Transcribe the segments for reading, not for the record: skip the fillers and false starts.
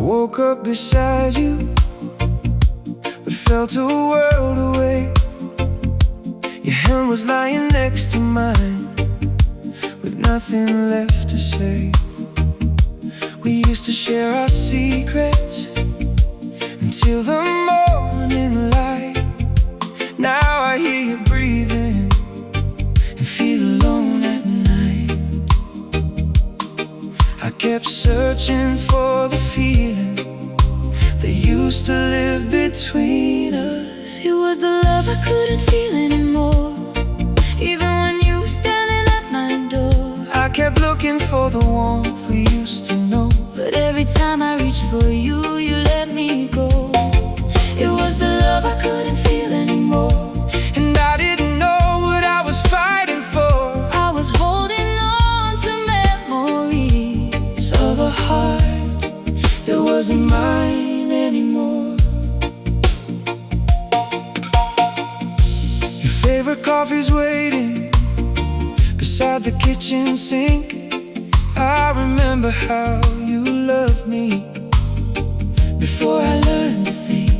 woke up beside you, but felt a world away. Your hand was lying next to mine, with nothing left to say. We used to share our secrets until the morning light. Now I hear you breathing and feel alone at night. I kept searching for the feeling that used to live between us. It was the love I couldn't feel anymore, even when you were standing at my door. I kept looking for the warmth we used to know, but every time I reached for you, you let me go. It was the love I couldn't feel anymore, and I didn't know what I was fighting for. I was holding on to memories of a heart that wasn't mine anymore. Your favorite coffee's waiting beside the kitchen sink. I remember how you loved me Before I learned to think,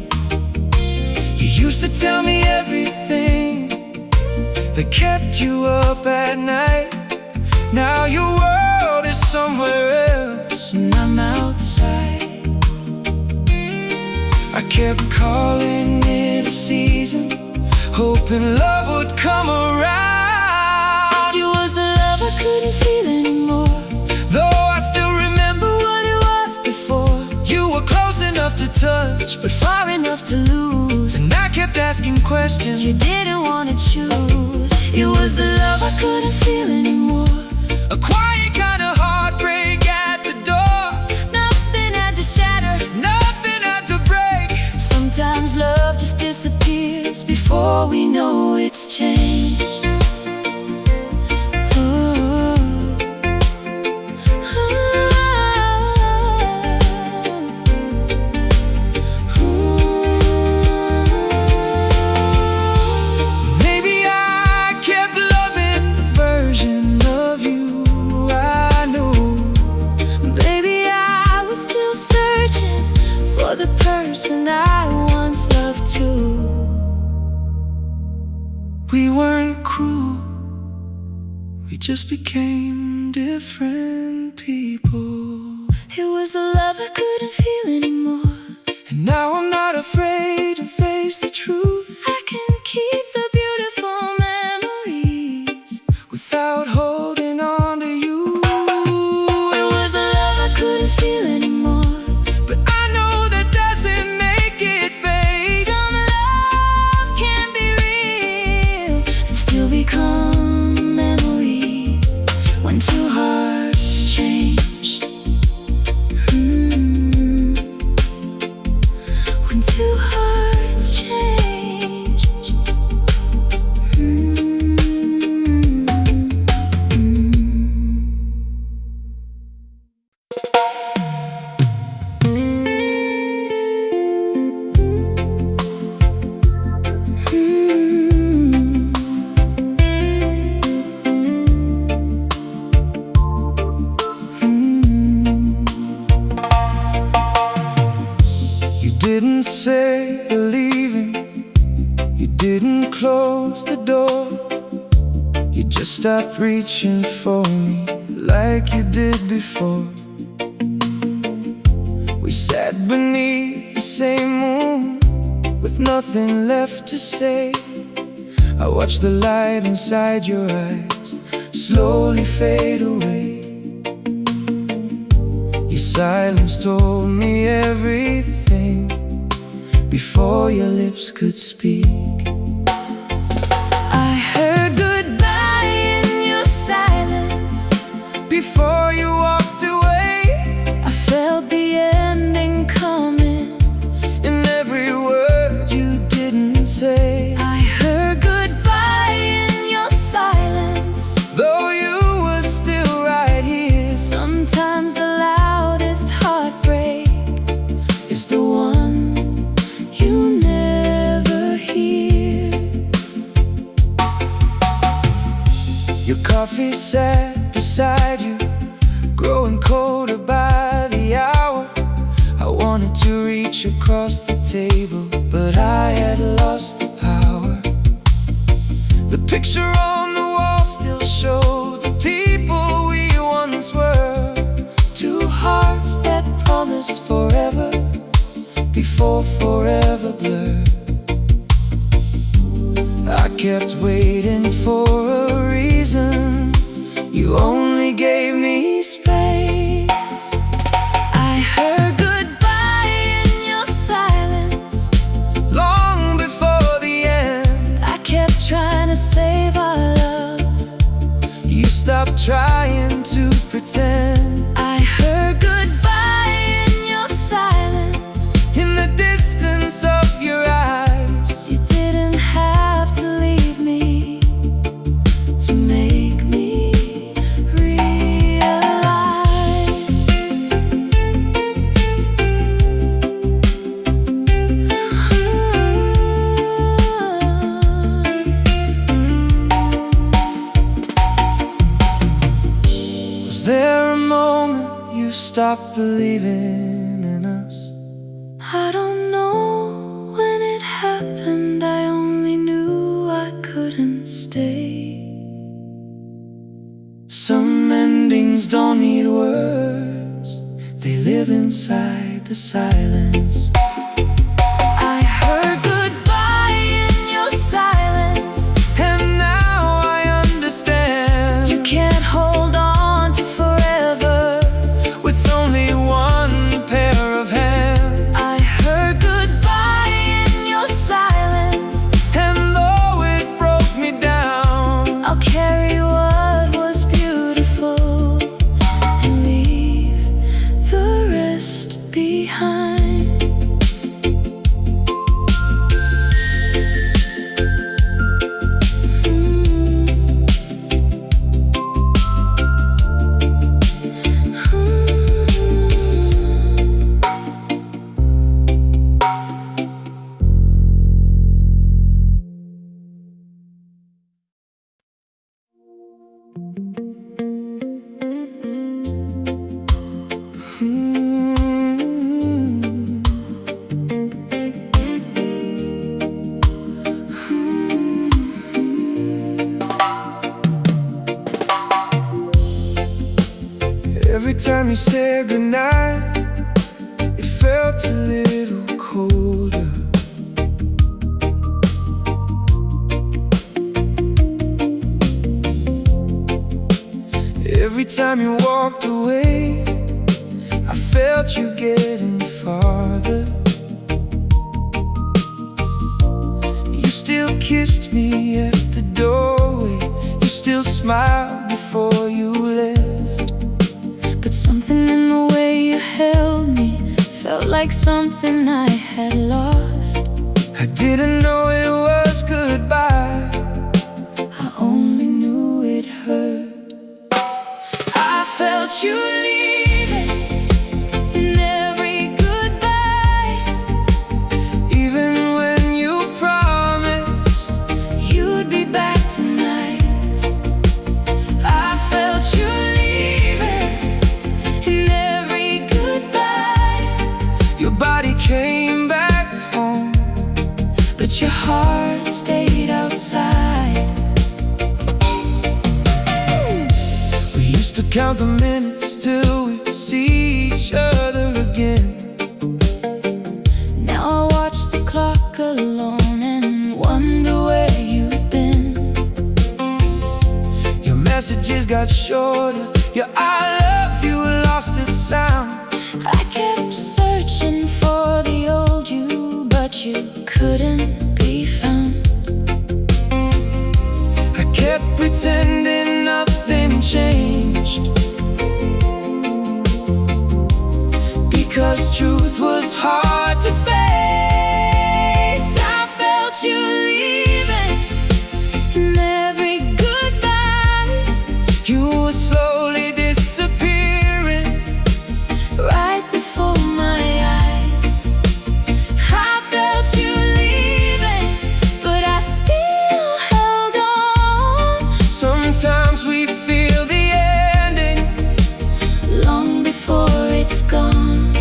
you used to tell me everything that kept you up at night. Now your world is somewhere else, and I'm outside. I kept calling it a season, hoping love would come around. It was the love I couldn't feel anymore, Though I still remember what it was before. you were close enough to touch, But far enough to lose. and I kept asking questions. You didn't want to choose. It was the love I couldn't feel anymore. A quiet kind of heartbreak at the door. Nothing had to shatter. Nothing had to break. Sometimes love just disappears before we know it's changed. Maybe I kept loving the version of you I knew. Baby, I was still searching for the person I once loved too. We weren't cruel, we just became different people. It was the love I couldn't feel anymore. And now I'm not afraid to face the truth, I can keep the beautiful memories without holding on to you. It was the love I couldn't feel anymore, But I know that doesn't make it fade. some love can be real and still become memory when two hearts change. When two hearts change. You didn't say you're leaving, you didn't close the door. You just stopped reaching for me like you did before. We sat beneath the same moon with nothing left to say. I watched the light inside your eyes slowly fade away. Your silence told me everything before your lips could speak. I heard goodbye in your silence Before you walked away, I felt the ending coming. in every word you didn't say. I heard goodbye in your silence, Though you were still right here, sometimes the loudest heartbreak is the one you never hear. Your coffee sat beside you, growing colder by the hour. I reach across the table, but I had lost the power. The picture on the wall still showed the people we once were. Two hearts that promised forever before forever blurred. I kept waiting for a reason. You only gave me space. I heard goodbye in your silence Long before the end, I kept trying to save our love. you stopped trying to pretend. I heard goodbye in your silence. In the distance of your eyes, You didn't have to leave me to make me realize. was there a moment you stopped believing in us? I don't know when it happened. I only knew I couldn't stay. Some endings don't need words, they live inside the silence. I heard goodbye in your silence. And now I understand. You can't hold on to forever. With only one pair of hands. I heard goodbye in your silence. And though it broke me down, I'll carry what was beautiful and leave the rest behind. Every time you said goodnight, it felt a little colder. Every time you walked away, I felt you getting farther. You still kissed me at the doorway. You still smiled before you left. But something in the way you held me felt like something I had lost. I didn't know it was goodbye, I only knew it hurt. I felt you leaving in every goodbye. even when you promised. You'd be back tonight. I felt you leaving in every goodbye. Your body came back home, But your heart stayed outside. we used to count the minutes till we'd see each other again. Now I watch the clock alone and wonder where you've been. Your messages got shorter, your I love you lost its sound. I kept searching for the old you, but you couldn't be found. I kept pretending nothing changed, because truth was hard to face. I felt you leaving in every goodbye. You were slowly disappearing Right before my eyes. I felt you leaving, but I still held on. Sometimes we feel the ending Long before it's gone.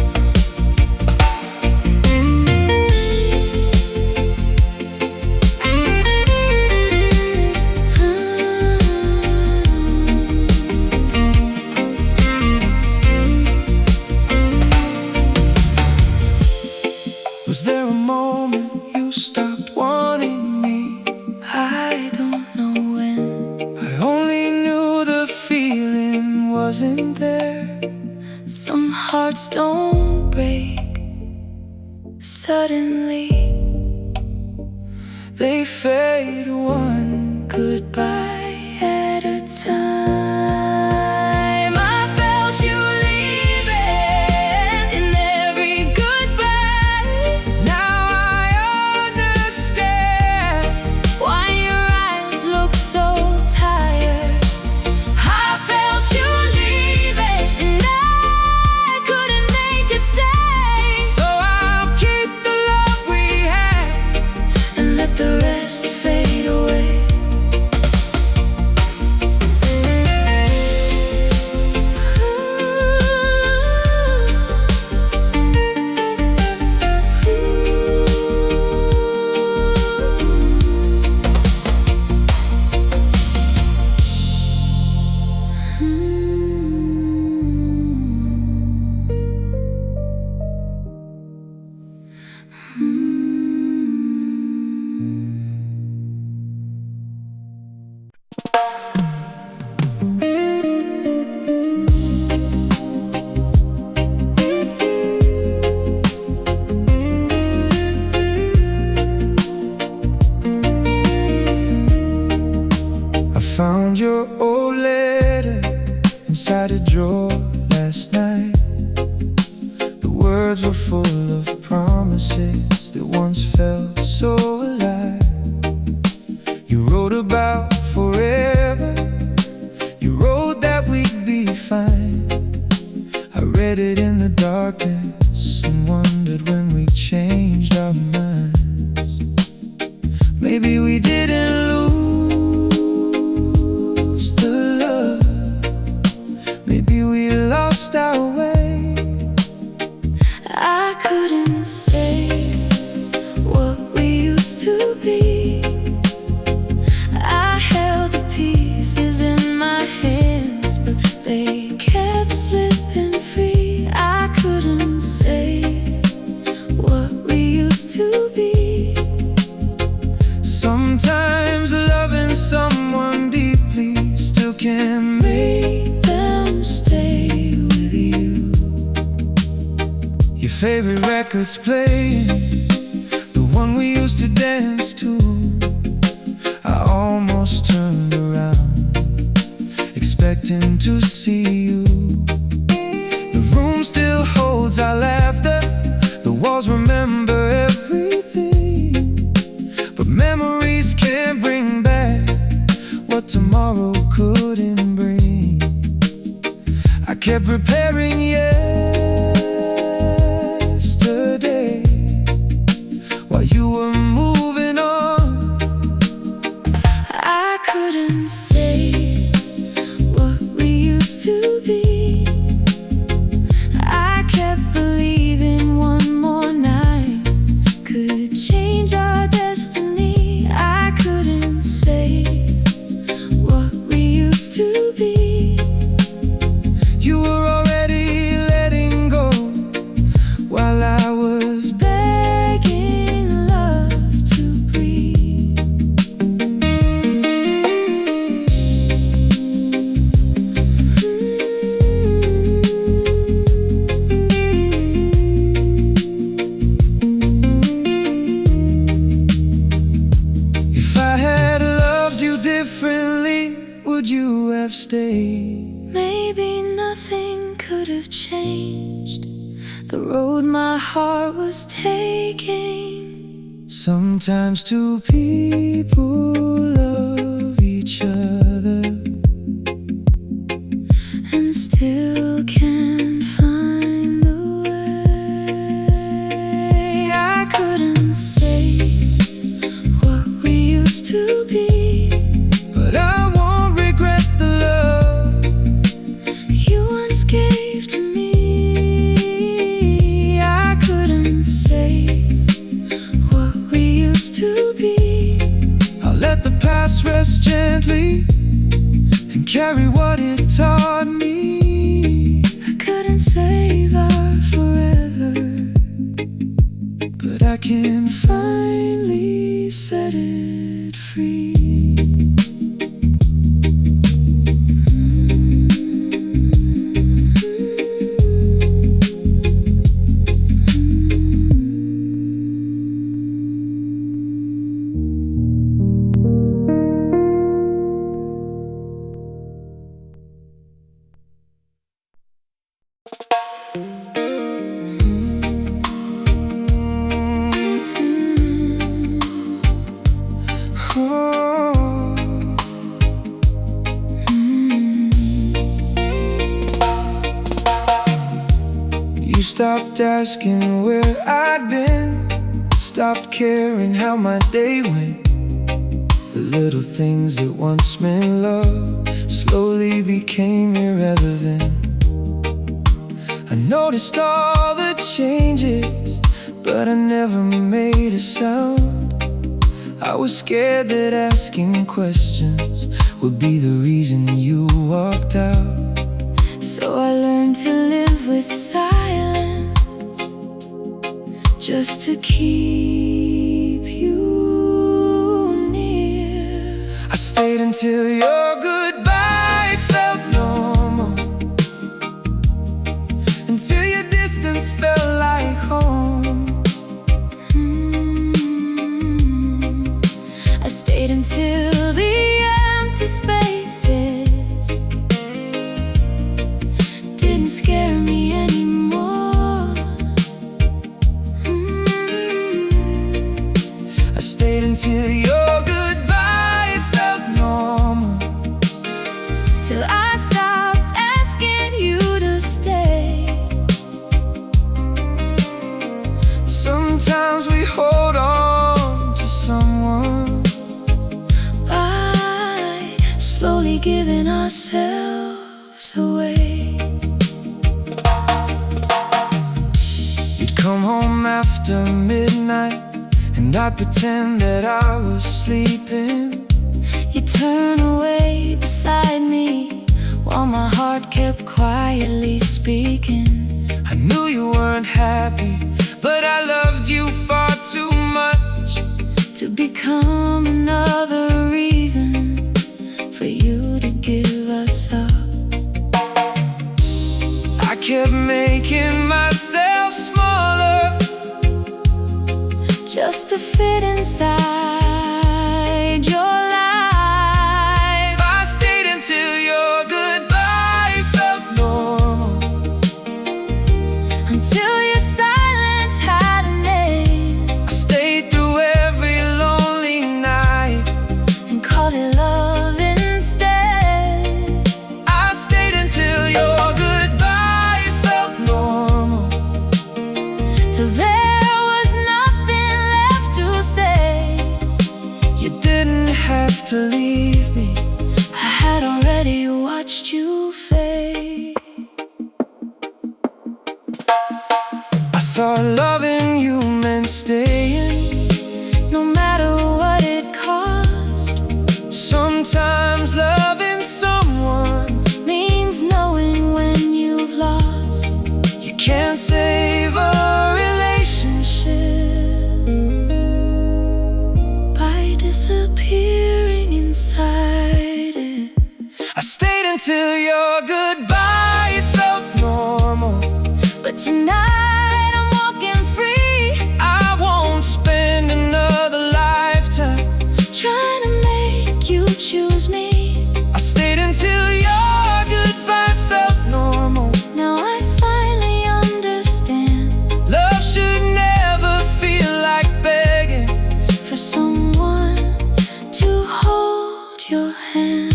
Was there a moment you stopped wanting me? I don't know when. I only knew the feeling wasn't there. Some hearts don't break suddenly. They fade one Goodbye at a time. I felt you leaving in every goodbye. Now I understand Why your eyes look so tired. I felt you leaving and I couldn't make it stay. So I'll keep the love we had And let the rest fade away. I found your old letter inside a drawer last night. The words were full of promises that once felt so alive. You wrote about forever. You wrote that we'd be fine. I read it in the darkness and wondered when we changed our minds. Maybe we didn't lose the love. Maybe we lost our way. I couldn't say what we used to be. I held the pieces in my hands, but they kept slipping free. I couldn't say what we used to be. Sometimes loving someone deeply still can Make them stay with you. your favorite record's playing, the one we used to dance to. I almost turned around, expecting to see you. The room still holds our laughter. The walls remember everything, but memories can't bring back what tomorrow couldn't bring. I kept preparing yesterday while you were moving on. I couldn't say what we used to be. I kept believing one more night could change our destiny. I couldn't say what we used to be. You were already letting go while I was Begging love to breathe. If I had loved you differently, would you have stayed? Maybe nothing could have changed the road my heart was taking. Sometimes two people love each other And still can't find the way. I couldn't say what we used to be. but I won't regret the love You once gave to me. I couldn't say what we used to be. I'll let the past rest gently can finally set it free. You stopped asking where I'd been, stopped caring how my day went. The little things that once meant love slowly became irrelevant. I noticed all the changes, but I never made a sound. I was scared that asking questions would be the reason you walked out. So I learned to live with silence, just to keep you near. I stayed until your goodbye felt normal, until your distance felt like home. I stayed until the empty spaces didn't scare me anymore. I stayed until your goodbye felt normal, till I stopped asking you to stay. Sometimes we hold on to someone By slowly giving ourselves away. You'd come home after midnight, and I'd pretend that I was sleeping. You turn away beside me, while my heart kept quietly speaking. I knew you weren't happy, but I loved you far too much to become another reason for you to give us up. I kept making myself smaller, just to fit inside your life. I stayed until your goodbye felt normal, Until your silence had a name, I stayed through every lonely night, and called it love instead. I stayed until your goodbye felt normal, Till there was nothing left to say. you didn't have to leave me. I had already watched you fade. I thought loving you meant staying, No matter what it cost, sometimes loving someone means knowing when you've lost. you can't save a relationship By disappearing inside it. I stayed until your goodbye felt normal, But tonight I'm walking free, I won't spend another lifetime trying to make you choose me. I stayed until your goodbye felt normal. Now I finally understand. Love should never feel like begging For someone to hold your hand.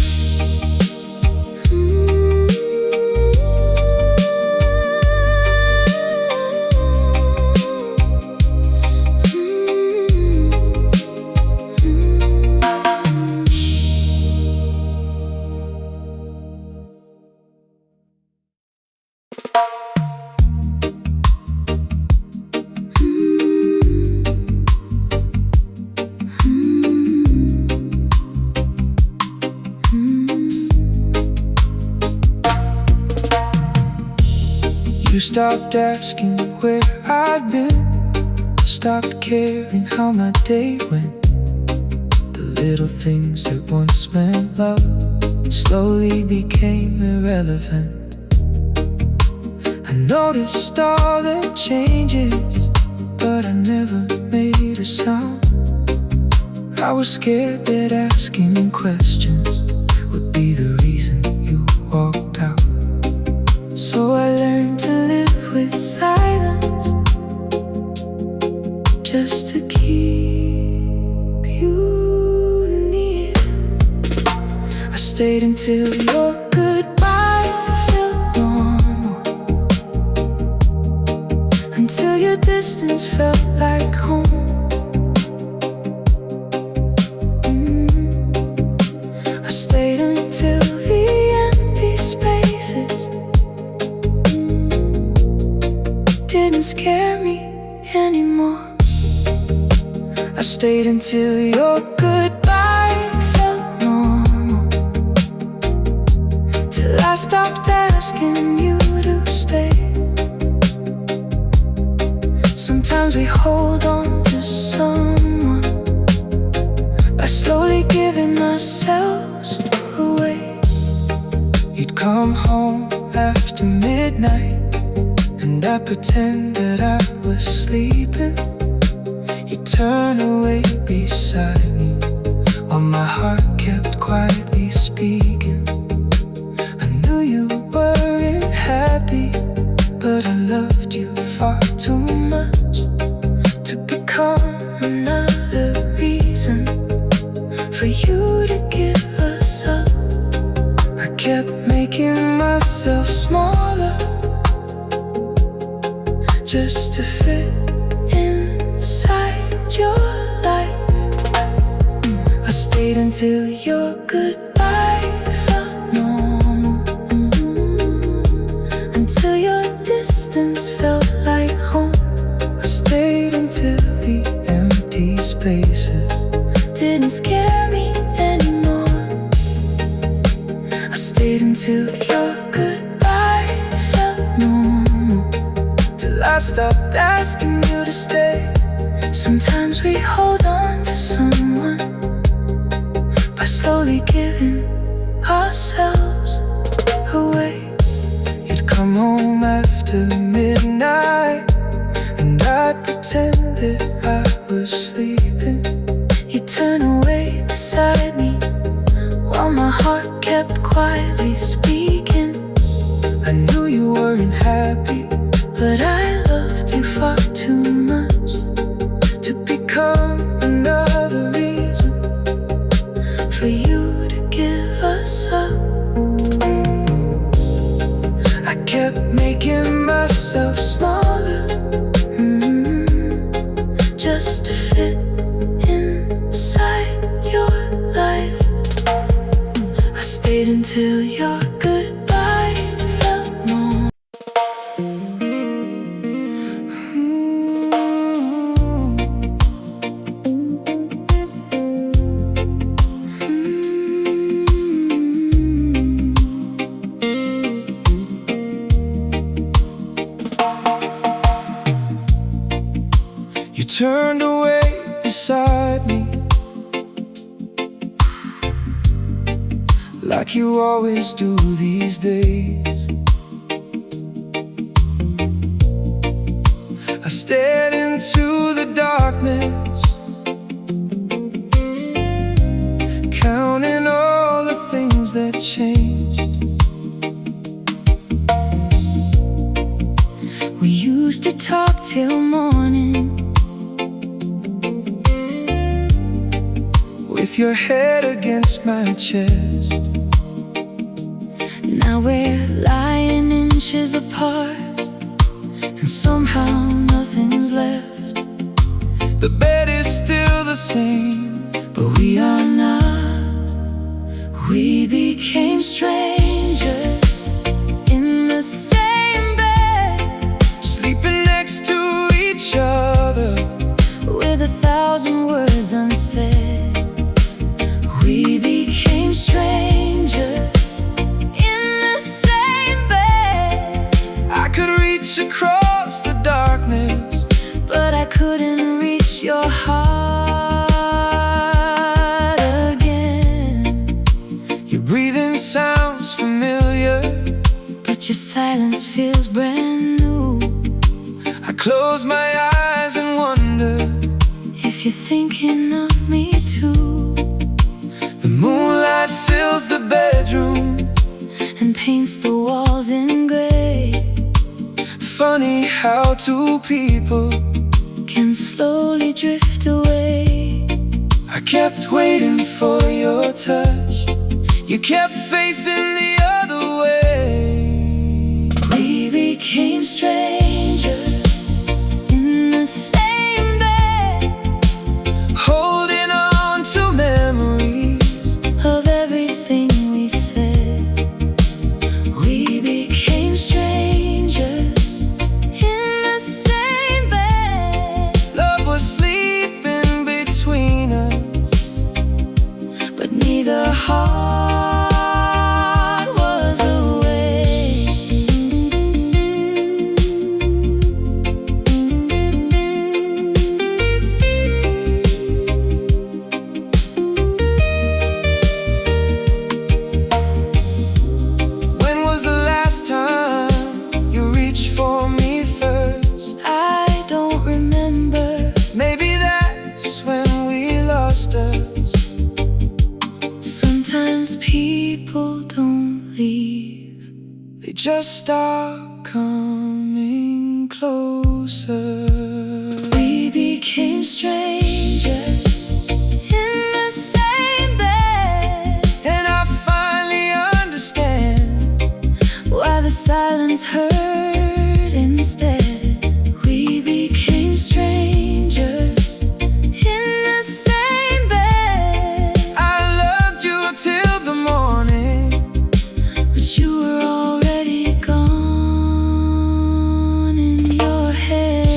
You stopped asking where I'd been, stopped caring how my day went. The little things that once meant love slowly became irrelevant. I noticed all the changes, but I never made a sound. I was scared that asking questions would be the reason you walked out. So I learned to live with silence, just to keep you near. I stayed until your goodbye felt normal, until your distance felt like home. I stayed until the empty spaces didn't scare me anymore. I stayed until your goodbye felt normal, till I stopped asking you to stay. Sometimes we hold on to someone by slowly giving ourselves away. You'd come home after midnight, and I'd pretend that I was sleeping. You'd turn away beside me, while my heart kept quietly speaking. I knew you weren't happy, but I loved you far too much to become another reason for you to give us up. I kept making myself smaller, just to fit inside your life. I stayed until your goodbye felt normal, until your distance felt like home. I stayed until the empty spaces didn't scare me anymore. I stayed until your goodbye felt normal, till I stopped asking you to stay. Sometimes we hold on to someone by slowly giving ourselves away. You'd come home after midnight, and I'd pretend that I was sleeping. You'd turn away beside me, while my heart kept quietly speaking. I knew you weren't happy, but I loved you far too much to become another reason for you to give us up. I kept making myself smaller, just to fit inside your life. I stayed until your goodbye felt normal. You turned away beside me, like you always do these days. I stared into the darkness, counting all the things that changed. We used to talk till morning, with your head against my chest. Now we're lying inches apart, and somehow nothing's left. The bed is still the same, but we are not. We became strangers in the same bed, sleeping next to each other, with 1,000 words unsaid. We became strangers in the same bed. I could reach across the darkness, but I couldn't reach your heart again. Your breathing sounds familiar, but your silence feels brand new. I close my eyes and wonder if you're thinking of me too. The moonlight fills the bedroom and paints the walls in gray. Funny how two people can slowly drift away. I kept waiting for your touch, you kept facing the other way. We became strangers in the same bed, holding on to memories of everything we said. We became strangers in the same bed. Love was sleeping between us, but neither heart was awake. when was the last time you reached for me first? I don't remember. Maybe that's when we lost us. Sometimes people don't leave, They just start coming closer. we became strangers in the same bed. And I finally understand Why the silence hurt instead. We became strangers in the same bed. I loved you till the morning, But you were already gone in your head.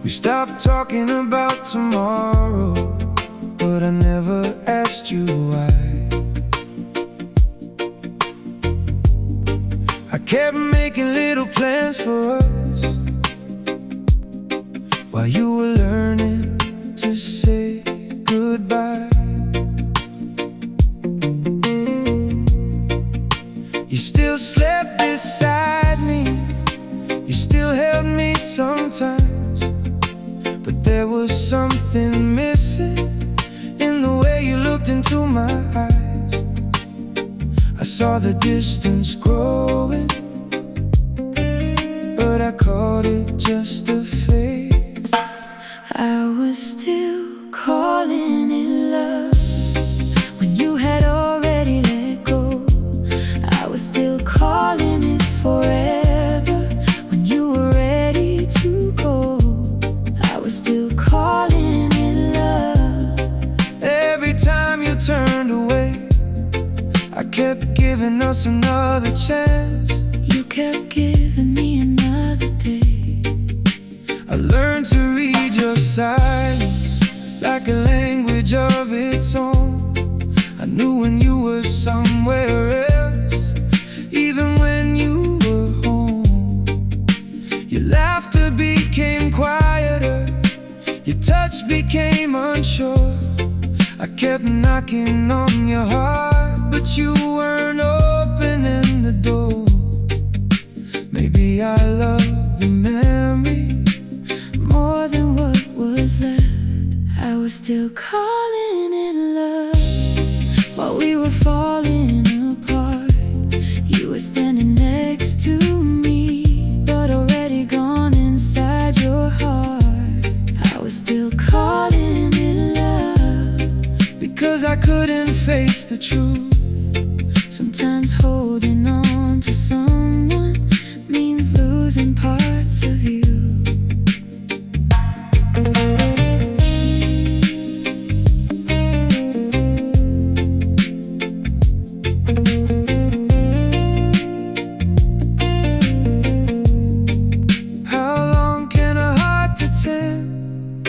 we stopped talking about tomorrow, but I never asked you why. I kept making little plans for us while you were learning to say goodbye. You still slept beside me, you still held me sometimes, but there was something missing in the way you looked into my eyes. I saw the distance growing, but I called it just a phase. I was still calling it love when you had already let go. I was still calling it forever when you were ready to go. I was still calling it love. Every time you turned away, I kept giving us another chance. You kept giving me another day. I learned to read your silence like a language of its own. I knew when you were somewhere else, even when you were home. Your laughter became quieter, your touch became unsure. I kept knocking on your heart, but you weren't opening the door. Maybe I love the memory More than what was left. I was still calling it love while we were falling apart. You were standing next to me, but already gone inside your heart. I was still calling it love because I couldn't face the truth. Sometimes holding on to someone means losing parts of you. How long can a heart pretend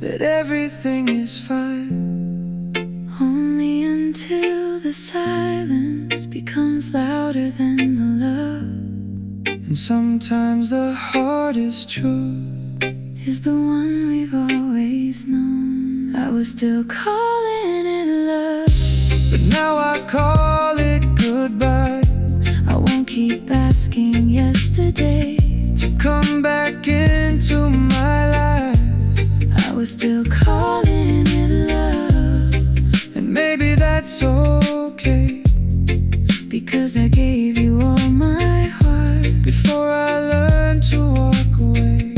that everything is fine? Only until the silence becomes louder than the love. And sometimes the hardest truth is the one we've always known. I was still calling it love, but now I call it goodbye. I won't keep asking yesterday to come back into my life. I was still calling it love, and maybe that's okay, because I gave you all my heart before I learned to walk away.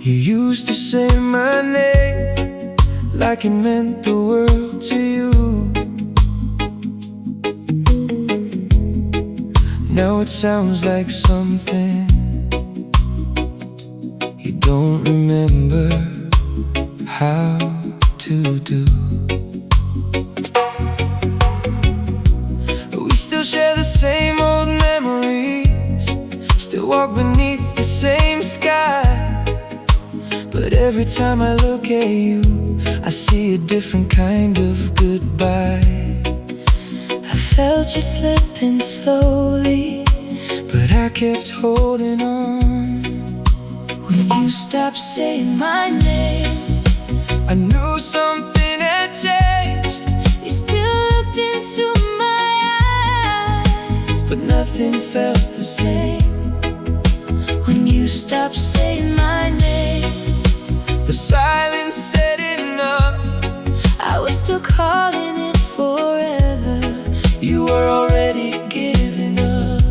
You used to say my name like it meant the world to you. Now it sounds like something you don't remember how to do. We still share the same old memories, still walk beneath the same sky. But every time I look at you, I see a different kind of goodbye. I felt you slipping slowly, but I kept holding on. when you stopped saying my name, I knew something had changed, you still looked into my eyes, but nothing felt the same. when you stopped saying my name, The silence said enough. I was still calling it forever. You were already giving up.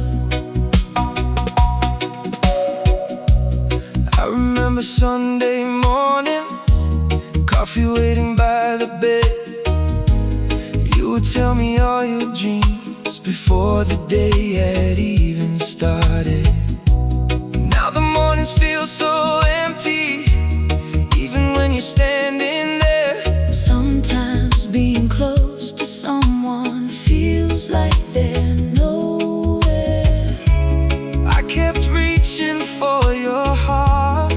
I remember Sunday mornings, coffee waiting by the bed. You would tell me all your dreams before the day had even started. Now the mornings feel so empty, even when you're standing there. Sometimes being close to someone feels like they're nowhere. I kept reaching for your heart,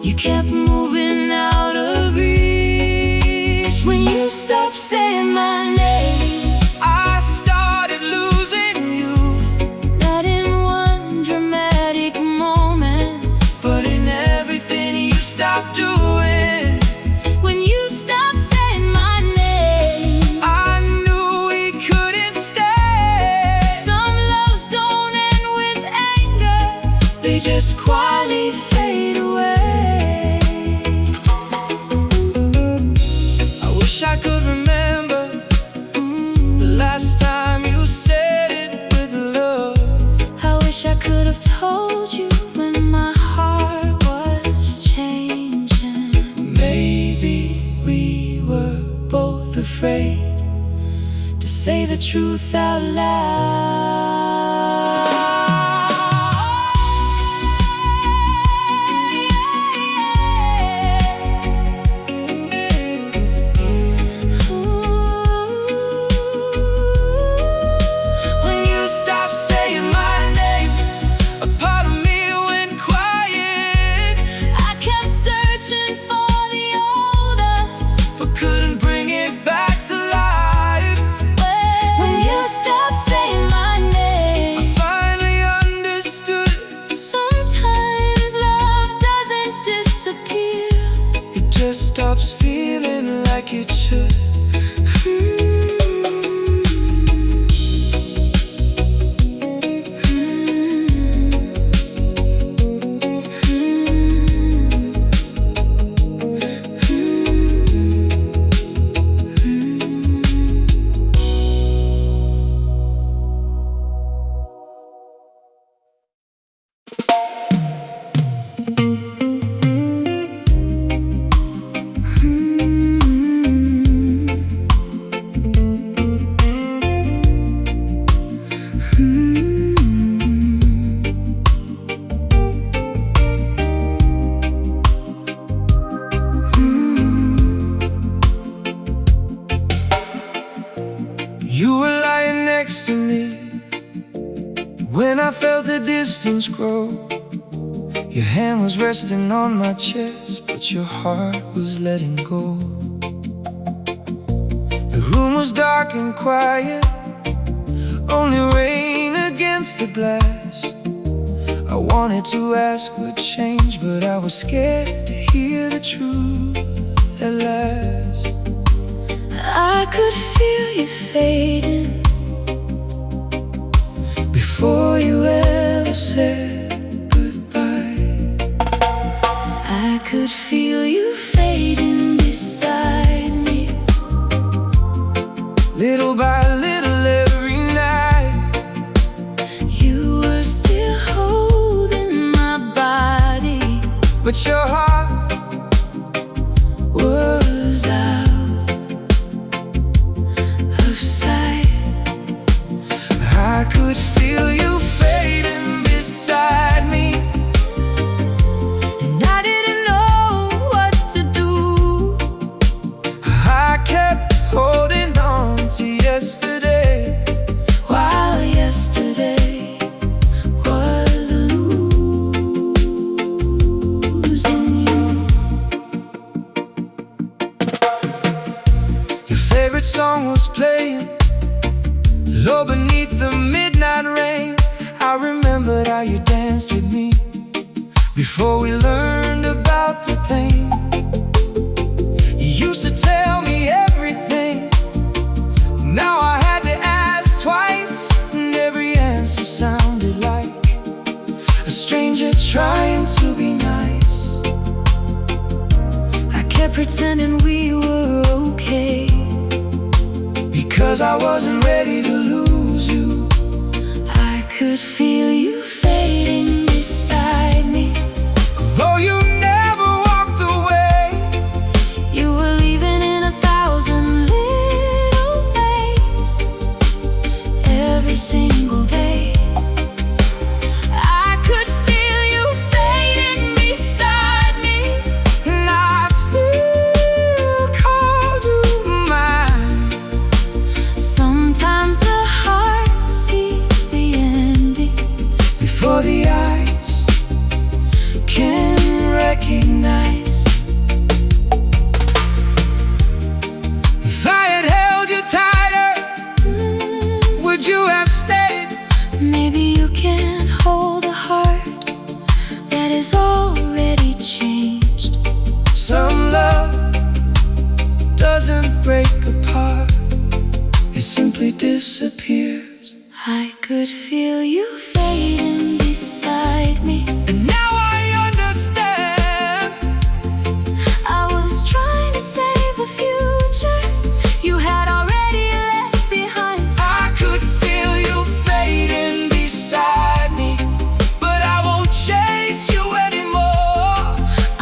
You kept moving out of reach. When you stopped saying my name, I started losing you. not in one dramatic moment, But in everything you stopped doing, when you stopped saying my name, I knew we couldn't stay. some loves don't end with anger, They just quietly fade away. I wish I could remember the last time you said it with love. I wish I could have told you when my heart was changing. Maybe we were both afraid to say the truth out loud. When you stopped saying my name, a part of me went quiet. I kept searching for the old us, but couldn't bring it back to life. when you stopped saying my name. distance grow. Your hand was resting on my chest, but your heart was letting go. The room was dark and quiet, only rain against the glass. I wanted to ask what changed, but I was scared to hear the truth at last. I could feel you fading before you ever said goodbye. I could feel you fading beside me, little by little every night. You were still holding my body, but your heart was out of sight. I could feel you fading beside me, and I didn't know what to do. I kept holding on to yesterday, while yesterday was losing you. your favorite song was playing low beneath the midnight rain. I remembered how you danced with me before we learned about the pain. You used to tell me everything, now I had to ask twice, and every answer sounded like a stranger trying to be nice. I kept pretending we were okay, because I wasn't ready to lose you. I could feel you fading beside me, Though you never walked away, you were leaving in 1,000 little ways. Every single day I could feel you fading beside me, and I still called you mine. sometimes the heart sees the ending Before the eyes can recognize. if I had held you tighter, would you have stayed? Maybe you can't hold a heart that is already changed. Some love doesn't break apart, it simply disappears. I could feel you fading beside me, And now I understand. I was trying to save a future you had already left behind. I could feel you fading beside me, but I won't chase you anymore.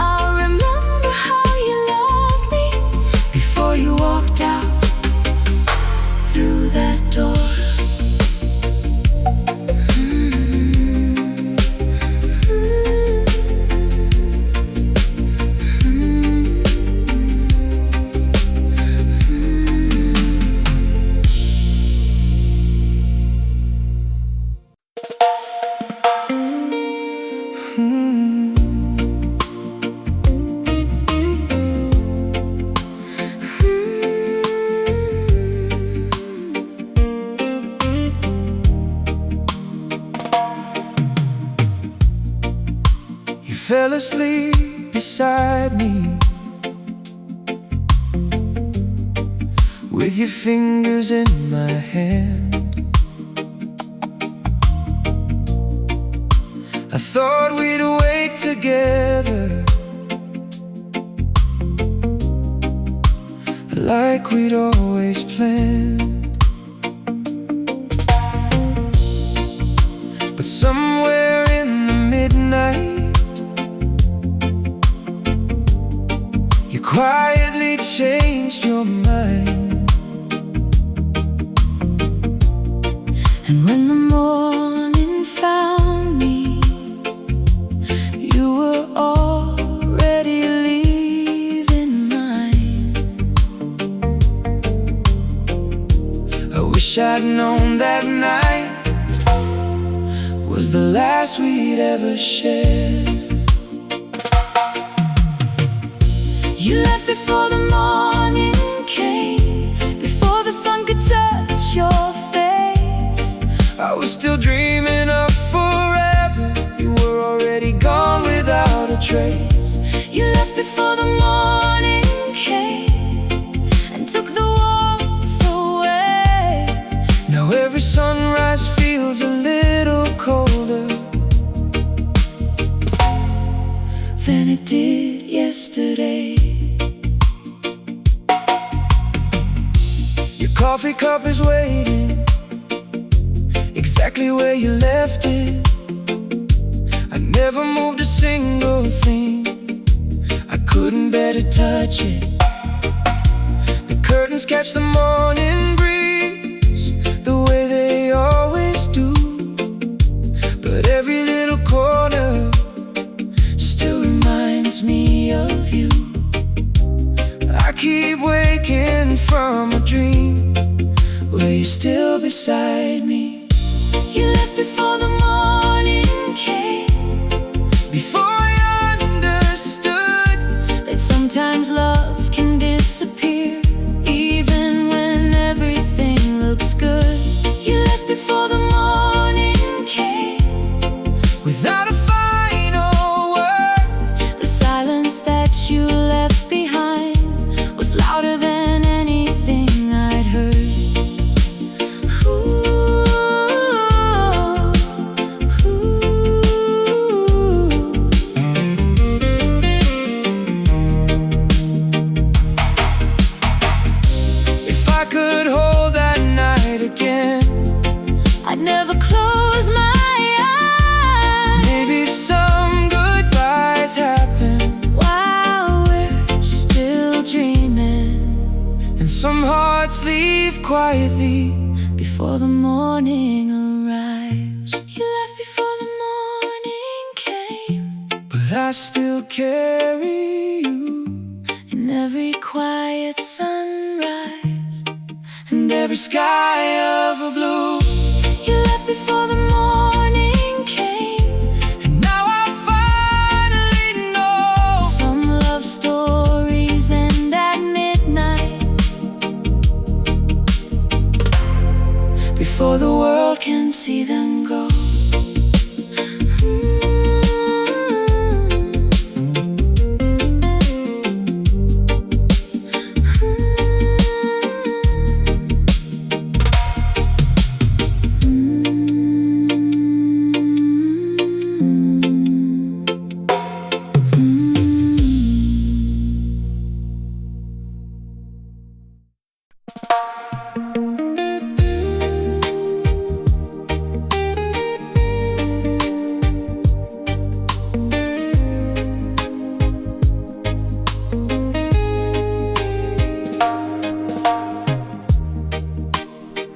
I'll remember how you loved me before you walked out through that door. You fell asleep beside me, with your fingers in my hand. I thought we'd wake together, like we'd always planned. But somewhere in the midnight, you quietly changed your mind. And when the morning found me, you were already leaving mine. I wish I'd known that night was was the last we'd ever shared. You left before the morning came, before the sun could touch your face. I was still dreaming of forever. You were already gone without a trace. You left before the morning came and took the warmth away. Now every sunrise feels a little colder than it did yesterday. Your coffee cup is waiting exactly where you left it. I never moved a single thing, I couldn't bear to touch it. The curtains catch the morning breeze the way they always do, but every little corner still reminds me of you. I keep waking from a dream where you're still beside me. You left before the morning came, before I understood that sometimes love can disappear even when everything looks good. You left before the morning came, without a final word. the silence that you left behind was louder than anything I'd heard. Ooh, If I could hold that night again, I'd never close my eyes maybe some goodbyes happen, while we're still dreaming, and some hearts leave quietly. before the morning arrives. You left before the morning came, But I still carry you, in every quiet sunrise and every sky of a blue. you left before the morning came. And now I finally know Some love stories end at midnight, before the world can see them go.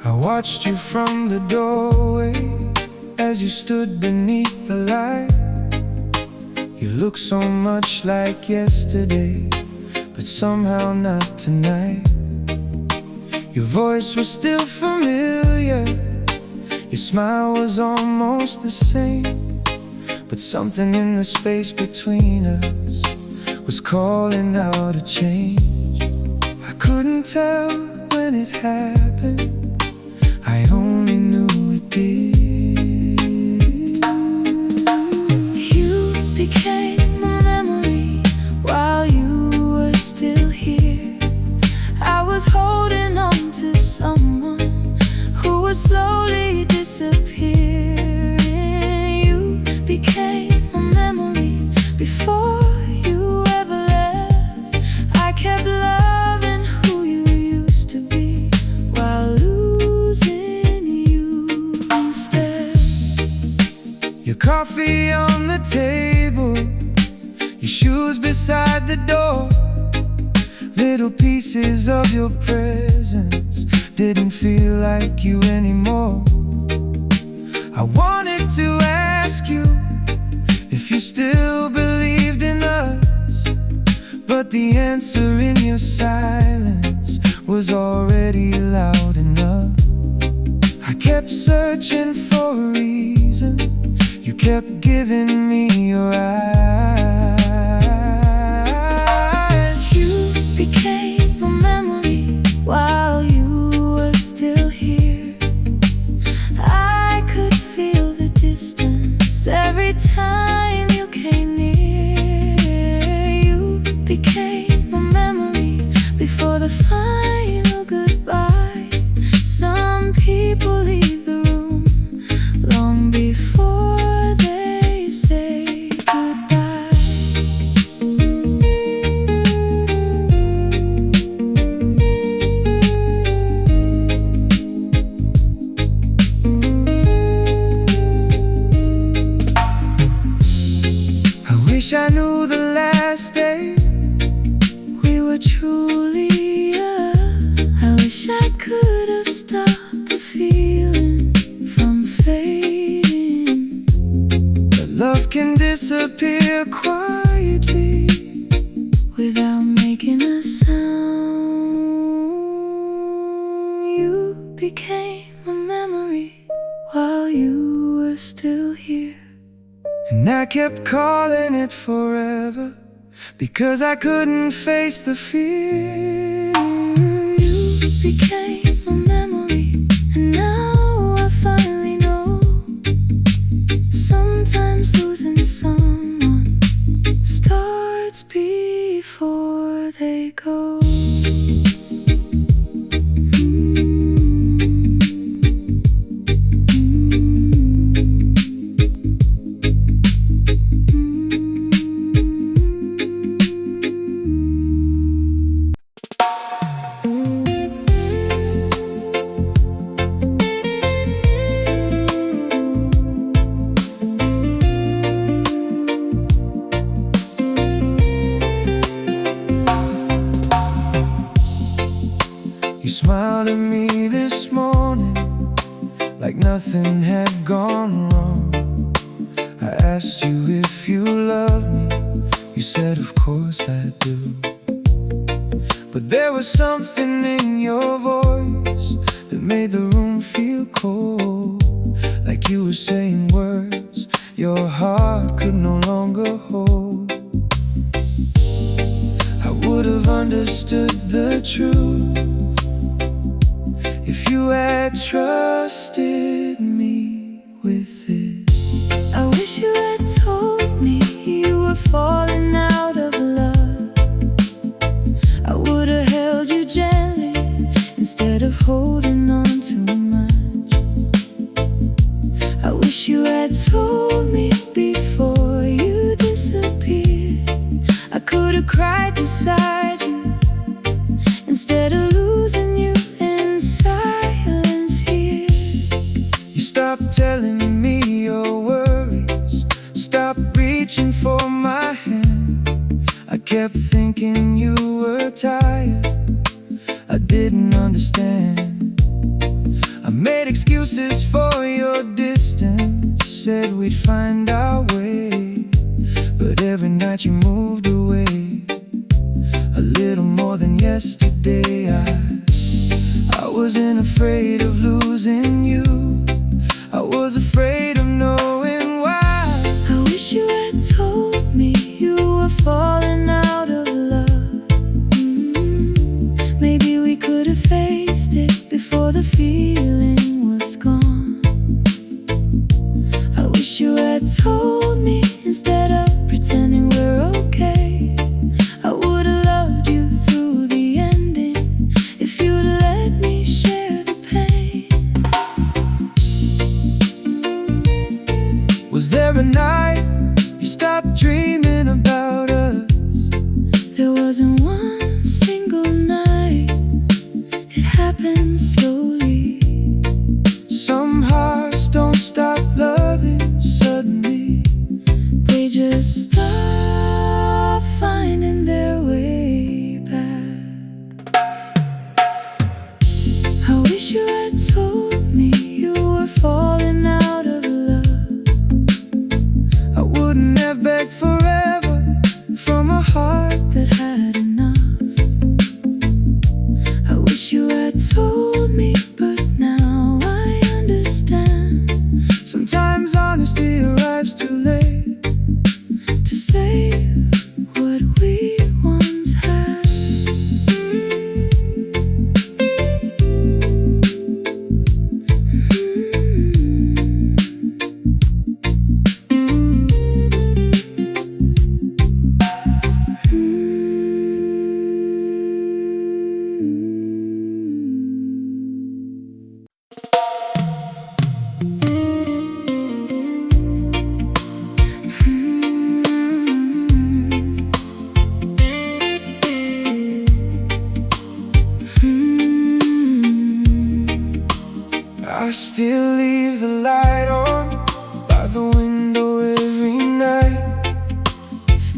I watched you from the doorway as you stood beneath the light. You look so much like yesterday, but somehow not tonight. Your voice was still familiar, your smile was almost the same, but something in the space between us was calling out a change. I couldn't tell when it happened, I only knew it did. You became a memory while you were still here. I was holding on to someone who was slowly disappearing. You became a memory before you ever left. I kept loving who you used to be while losing you instead. Your coffee on the table, your shoes beside the door. Little pieces of your presence didn't feel like you anymore. I wanted to ask you if you still believed in us, but the answer in your silence was already loud enough. I kept searching for a reason kept giving me your eyes. You became a memory while you were still here. I could feel the distance every time you came near. You became a memory before the final goodbye. Some people leave the room long before they say goodbye. I wish I knew the last day We were truly young. I wish I could have stopped the feeling from fading. that love can disappear quietly Without making a sound. You became a memory while you were still here. and I kept calling it forever because I couldn't face the fear. You became a memory, and now I finally know. Sometimes losing someone starts before they go. You smiled at me this morning like nothing had gone wrong. I asked you if you loved me. You said of course I do. But there was something in your voice that made the room feel cold, like you were saying words your heart could no longer hold. I would have understood the truth if you had trusted me with it. I wish you had told me you were falling out of love. I would have held you gently instead of holding on too much. I wish you had told me before you disappeared. I could have cried beside you instead of losing you in silence here. You stopped telling me your worries, stopped reaching for my hand. I kept thinking you were tired, I didn't understand. I made excuses for your distance, said we'd find our way. But every night you moved away, a little more than yesterday. I wasn't afraid of losing you, I was afraid of knowing why. I wish you had told me you were falling out of love. Maybe we could have faced it before the feeling was gone. I wish you had told me instead of pretending we're okay. I would have loved you through the ending if you'd let me share the pain. Was there a night you stopped dreaming about us? There wasn't one single night. It happened slowly. Some hearts don't stop loving suddenly, They just stop finding their way back. I wish you had told me you were falling out of love. I wouldn't have begged forever from a heart That had enough. save what we once had. I still leave the light on by the window every night.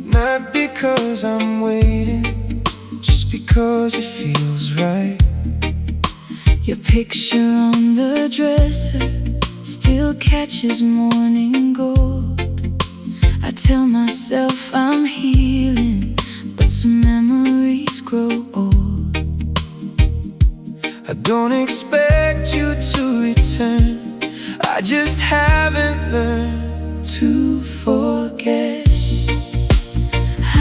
Not because I'm waiting, just because it feels right. Your picture on the dresser still catches morning gold. I tell myself I'm healing, but some memories grow old. I don't expect you to return, I just haven't learned To forget,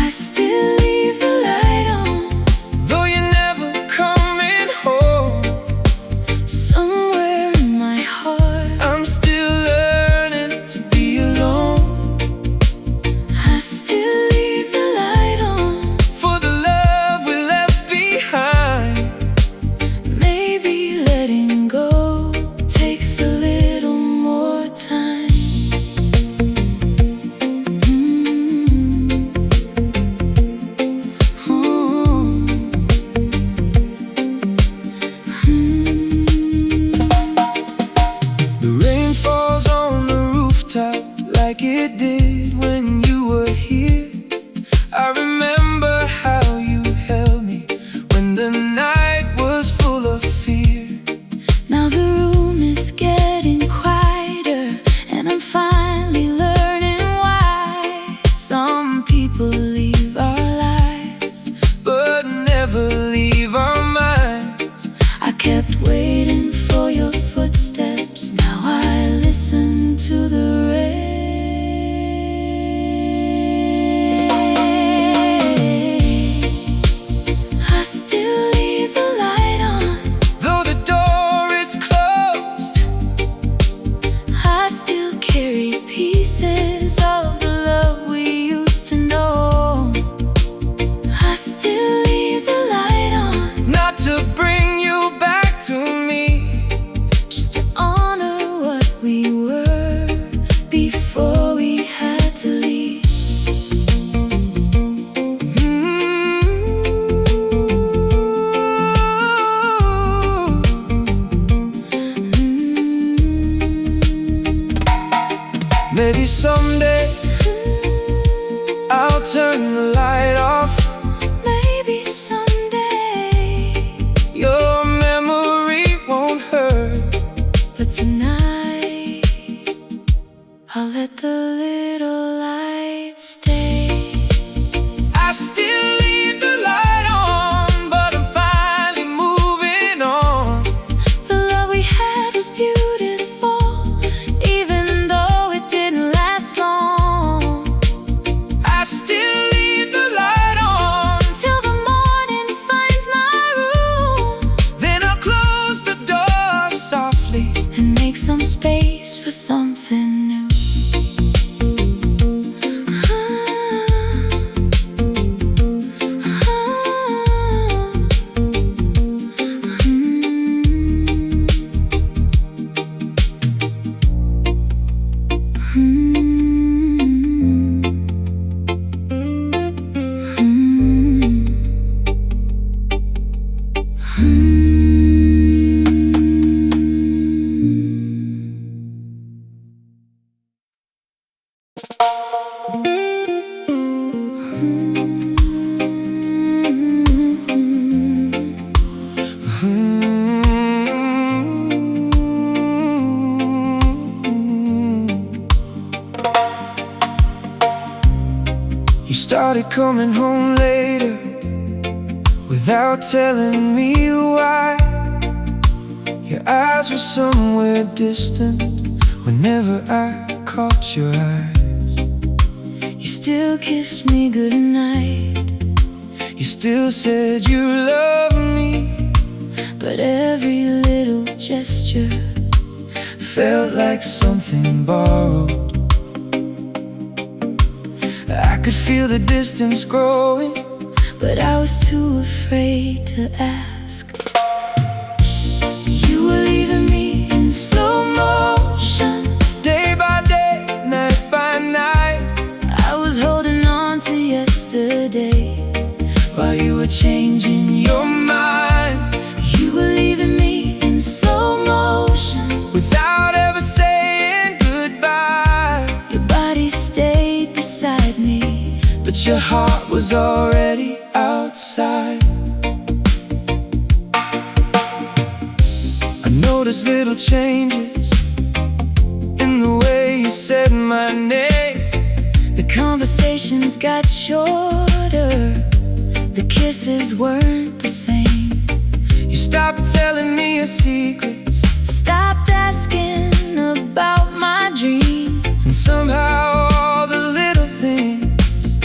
I still leave the light on, though you're never coming home. somewhere in my heart. I'm still learning to be alone. I still leave the light on, For the love we left behind. maybe letting go takes a little more time. Ooh. The rain falls on the rooftop like it did when you were here. I remember how you held me when the night was full of fear. Now the room is getting quieter, and I'm finally learning why some people leave our lives, But never leave our minds. I kept waiting for your footsteps. Now I listen to the rain. I still leave the light on, Though the door is closed, I still carry pieces of the love we used to know. I still leave the light on, not to bring you back to me, just to honor what we were before we had to leave. Maybe someday I'll turn the light off. Maybe someday, Your memory won't hurt. but tonight I'll let the little light stay. I still leave the light on, but I'm finally moving on. The love we had was beautiful, even though it didn't last long. I still leave the light on, Till the morning finds my room, then I'll close the door softly. and make some space for something new. You started coming home later without telling me why. Your eyes were somewhere distant whenever I caught your eyes. You still kissed me goodnight. You still said you loved me, but every little gesture felt like something borrowed. I could feel the distance growing, but I was too afraid to ask. You were leaving me in slow motion, day by day, night by night. I was holding on to yesterday while you were changing your mind. You were leaving me in slow motion without ever saying goodbye. Your body stayed beside me, but your heart was already outside. I noticed little changes in the way you said my name. The conversations got shorter, the kisses weren't the same. You stopped telling me your secrets, stopped asking about my dreams, and somehow all the little things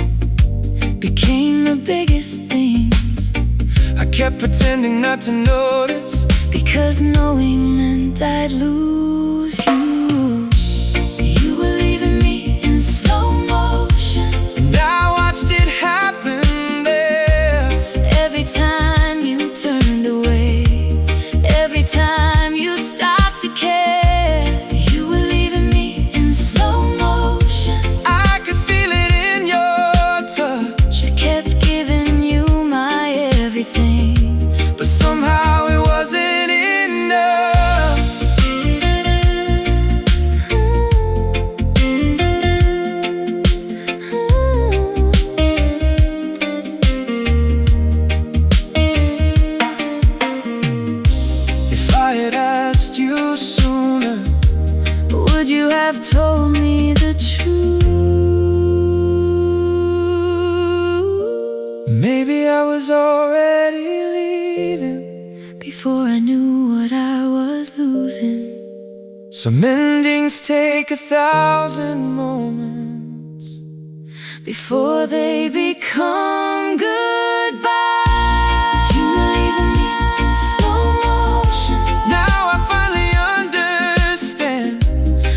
became the biggest things. I kept pretending not to notice, because knowing meant I'd lose you. You were leaving me in slow motion, and I watched it happen there. Every time you turned away, every time you stopped to care, you were leaving me in slow motion. I could feel it in your touch. I kept giving you my everything, but somehow it wasn't enough. If I had asked you sooner, would you have told me the truth? maybe I was already leaving before I knew what I was losing. Some endings take 1,000 moments before they become goodbye. You were leaving me in slow motion. Now I finally understand.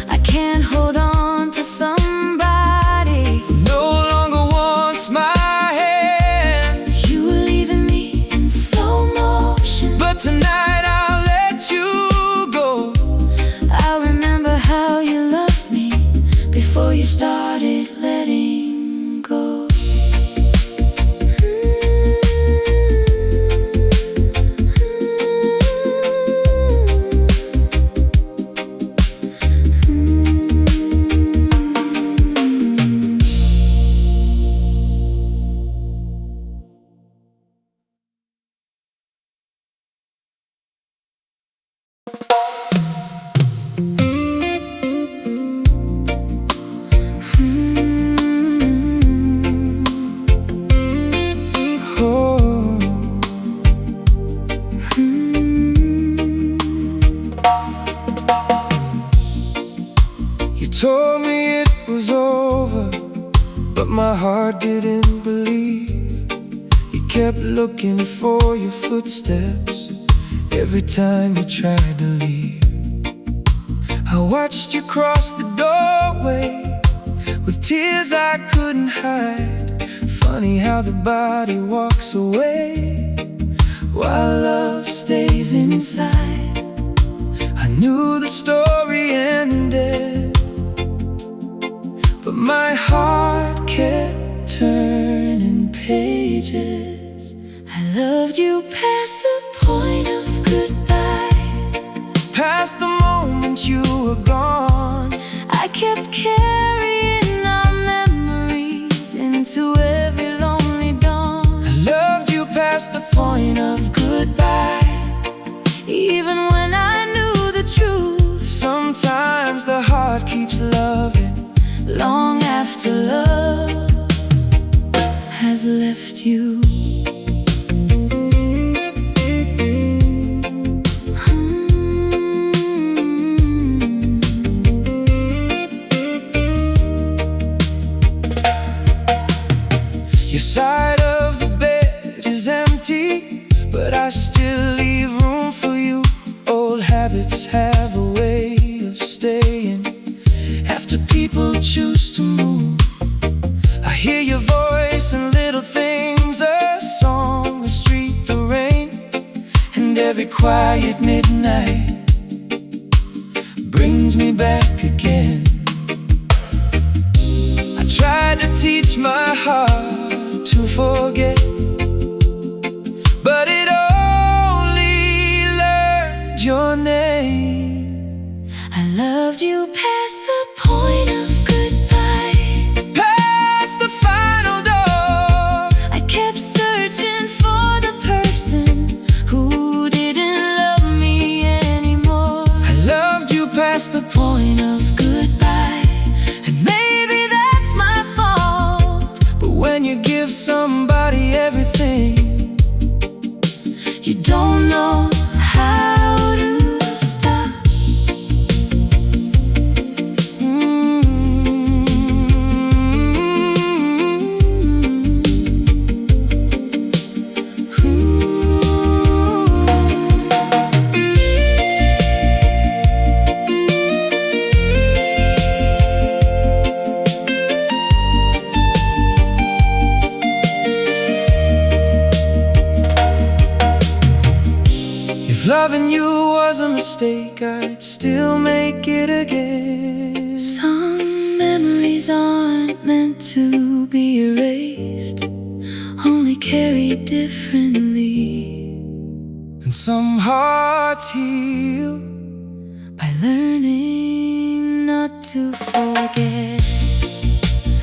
I can't hold on to somebody who no longer wants my hand. You were leaving me in slow motion, but tonight I'll let you go. I remember how you loved me before you started letting go. Told me it was over, but my heart didn't believe. You kept looking for your footsteps every time you tried to leave. I watched you cross the doorway with tears I couldn't hide. Funny how the body walks away while love stays inside. I knew the story ended, but my heart kept turning pages. I loved you past the point of goodbye, past the moment you were gone. I kept carrying our memories into every lonely dawn. I loved you past the point of goodbye, even when I knew the truth. Sometimes the heart keeps loving long after love has left you. Your side of the bed is empty, but I still leave room for you. Old habits have a way of staying after people choose to move. I hear your voice in little things, a song, the street, the rain, and every quiet midnight brings me back again. I tried to teach my heart to forget, but it only learned your name. I loved you past the point of goodbye, Past the final door. I kept searching for the person who didn't love me anymore. I loved you past the Point of goodbye, and maybe that's my fault. But when you give somebody everything, You don't know how to stop. if loving you was a mistake, I'd still make it again. Some memories aren't meant to be erased, only carried differently. And some hearts heal By learning not to forget.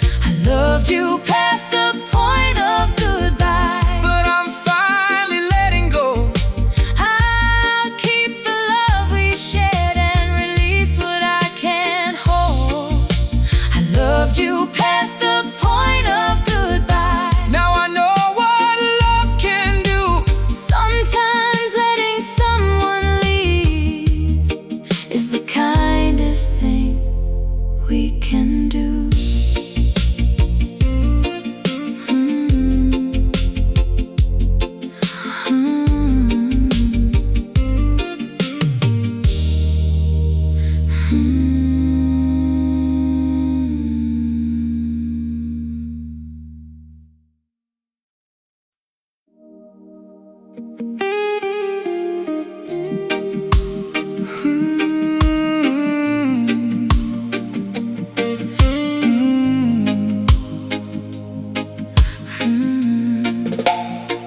I loved you past the point of goodbye, but I'm finally letting go. I'll keep the love we shared and release what I can't hold. I loved you past the point of goodbye. Now I know what love can do. Sometimes letting someone leave is the kindest thing we can do.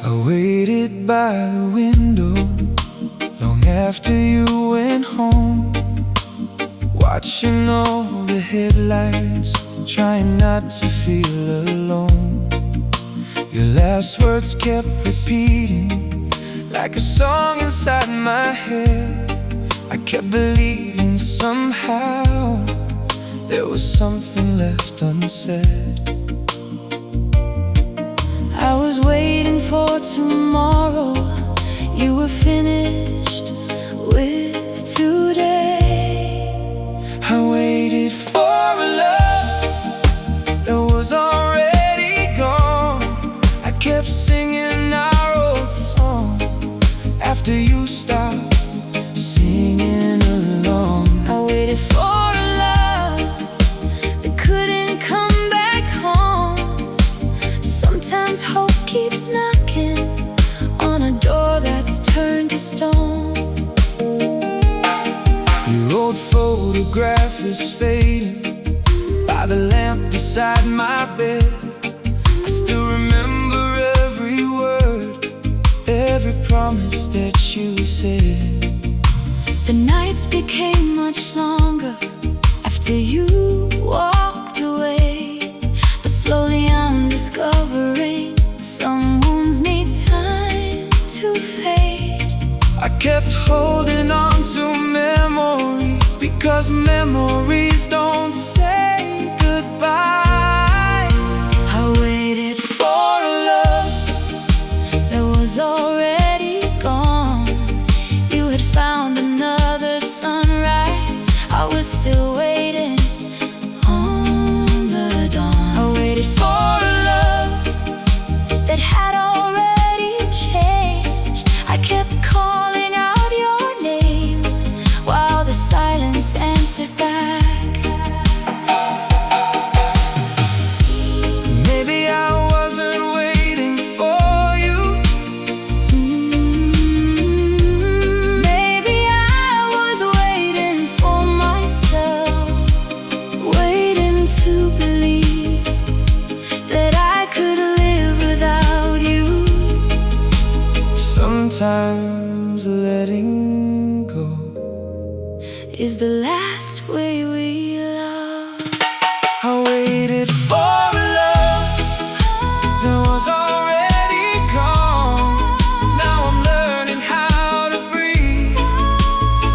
I waited by the window long after you went home, watching all the headlights, trying not to feel alone. Your last words kept repeating like a song inside my head. I kept believing somehow there was something left unsaid. I was waiting for tomorrow, you were finished with today. I waited for a love that was already gone. I kept singing our old song after you stopped singing along. I waited for a love that couldn't come back home. Sometimes hope keeps knocking on a door that's turned to stone. Your old photograph is fading by the lamp beside my bed. I still remember every word, every promise that you said. The nights became much longer after you walked away, but slowly I'm discovering some wounds need time to fade. I kept holding on to memories because memories don't say goodbye. I waited for a love that was already gone. You had found another sunrise, I was still waiting on the dawn. I waited for a love sometimes letting go is the last way we love. I waited for a love that was already gone. Now I'm learning how to breathe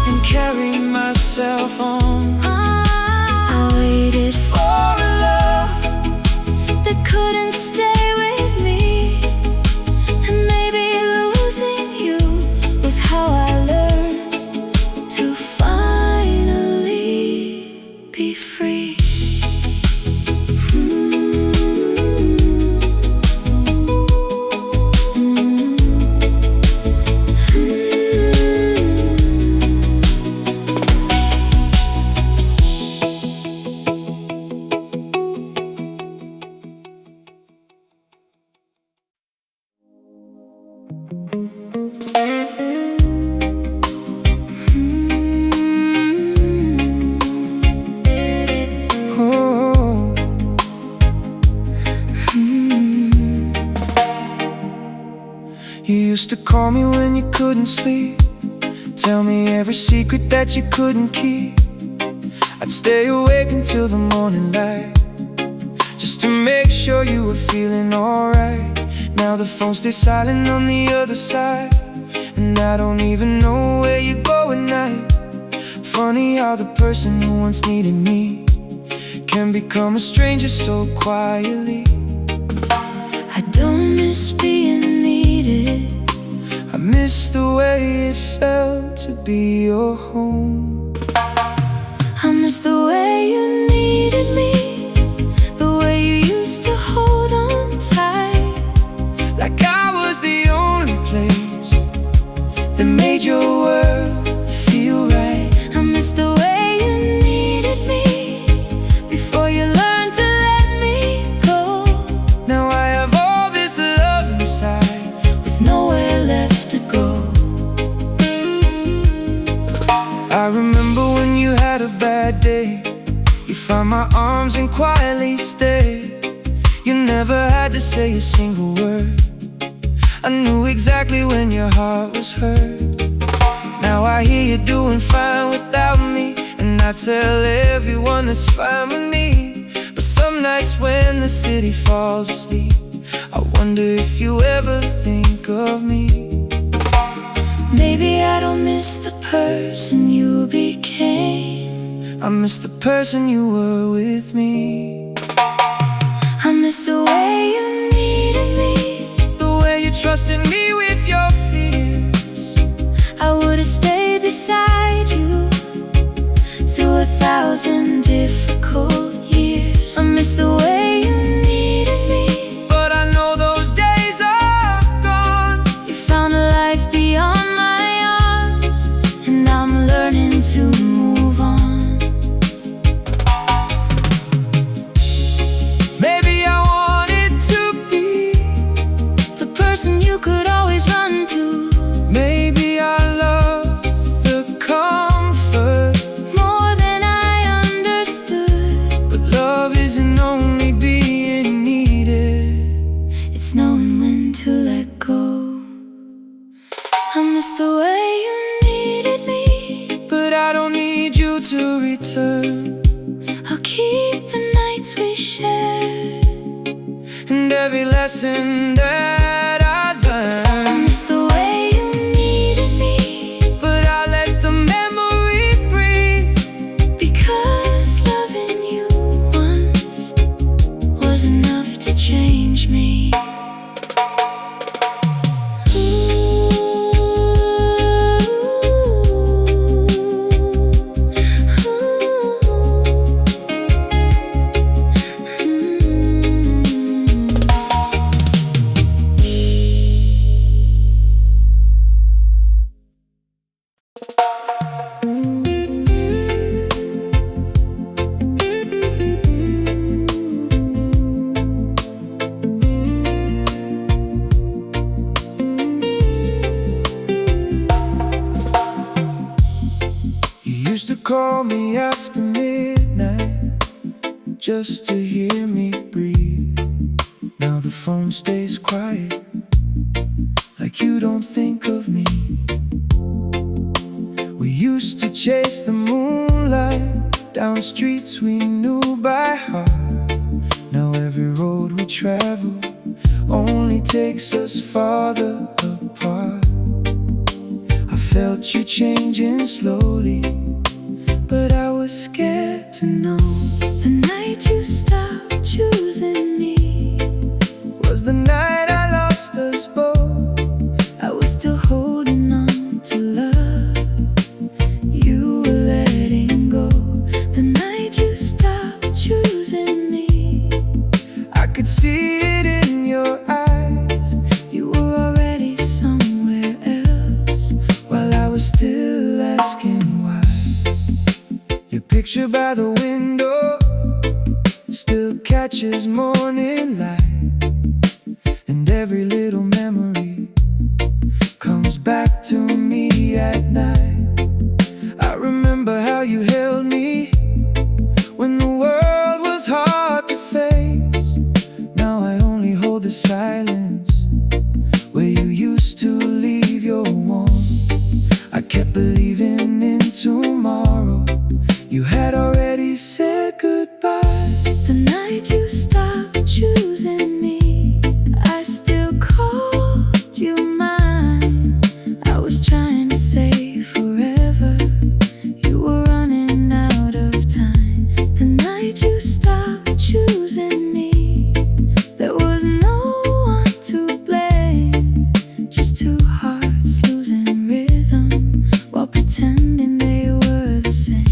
and carry myself on. I waited For a love that couldn't stay with me, and maybe losing you was how I learned to finally be free. oh. You used to call me when you couldn't sleep, tell me every secret that you couldn't keep. I'd stay awake until the morning light, just to make sure you were feeling alright. Now the phone stays silent on the other side, and I don't even know where you go at night. Funny how the person who once needed me can become a stranger so quietly. I don't miss being needed. I miss the way it felt to be your home. I miss the way you needed me, the way you used to hold on tight, Like I was the only place that made your world feel right. I miss the way you needed me before you learned to let me go, Now I have all this love inside. with nowhere left to go. I remember when you had a bad day, you found my arms and quietly stayed. You never had to say a single word, I knew exactly when your heart was hurt. Now I hear you're doing fine without me, and I tell everyone it's fine with me. But some nights when the city falls asleep, I wonder if you ever think of me. Maybe I don't miss the person you became. I miss the person you were with me. I miss the way you needed me, The way you trusted me with your fears. I would've stayed beside you through 1,000 difficult years. I miss the way you needed me, But I know those days are gone. you found a life beyond my arms, and I'm learning to move on. Maybe I wanted to be, The person you could always run to, maybe I love the comfort. more than I understood. But love isn't only being needed, It's knowing when to let go. I miss the way you needed me, but I don't need you to return. I'll keep the nights we shared, And every lesson that I I learned, miss the way you needed me, but I let the memory breathe. because loving you once was enough to change me. Call me after midnight just to hear me breathe. Now the phone stays quiet, I like you don't think of me. We used to chase the moonlight down streets we knew by heart. Now every road we travel only takes us farther apart. I felt you changing slowly, but I was scared to know. The night you stopped choosing me was the night I lost us both. I was still holding on to love you were letting go. The night you stopped choosing me, I could see it in your eyes. You were already somewhere else, while I was still asking why. Your picture by the window still catches morning light, and every little memory comes back to me at night. I remember how you held me when the world was hard to face. Now I only hold the silence where you used to leave your warmth. I kept believing in tomorrow. You had already said goodbye. The night you stopped choosing me, I still called you mine. I was trying to say forever, you were running out of time. The night you stopped choosing me, there was no one to blame, just two hearts losing rhythm while pretending they were the same.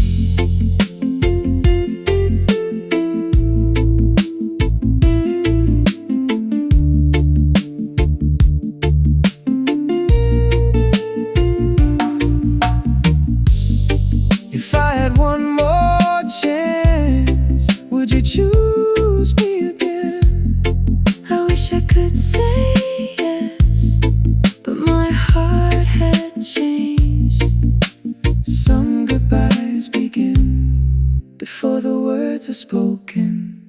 If I had one more chance, would you choose me again? I wish I could say yes, but my heart had changed. Some goodbyes begin before the words are spoken.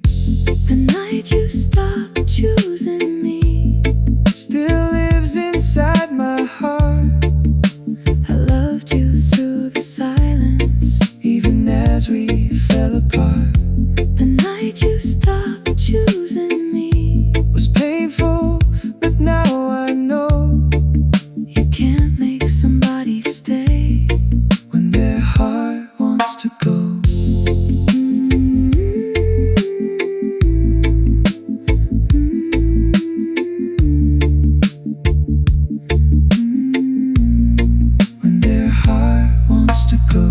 The night you stopped choosing me still lives inside my heart. I loved you through the silence, even as we fell apart. The night you stopped choosing me was painful, but now I know you can't make somebody stay when their heart wants to go. When their heart wants to go.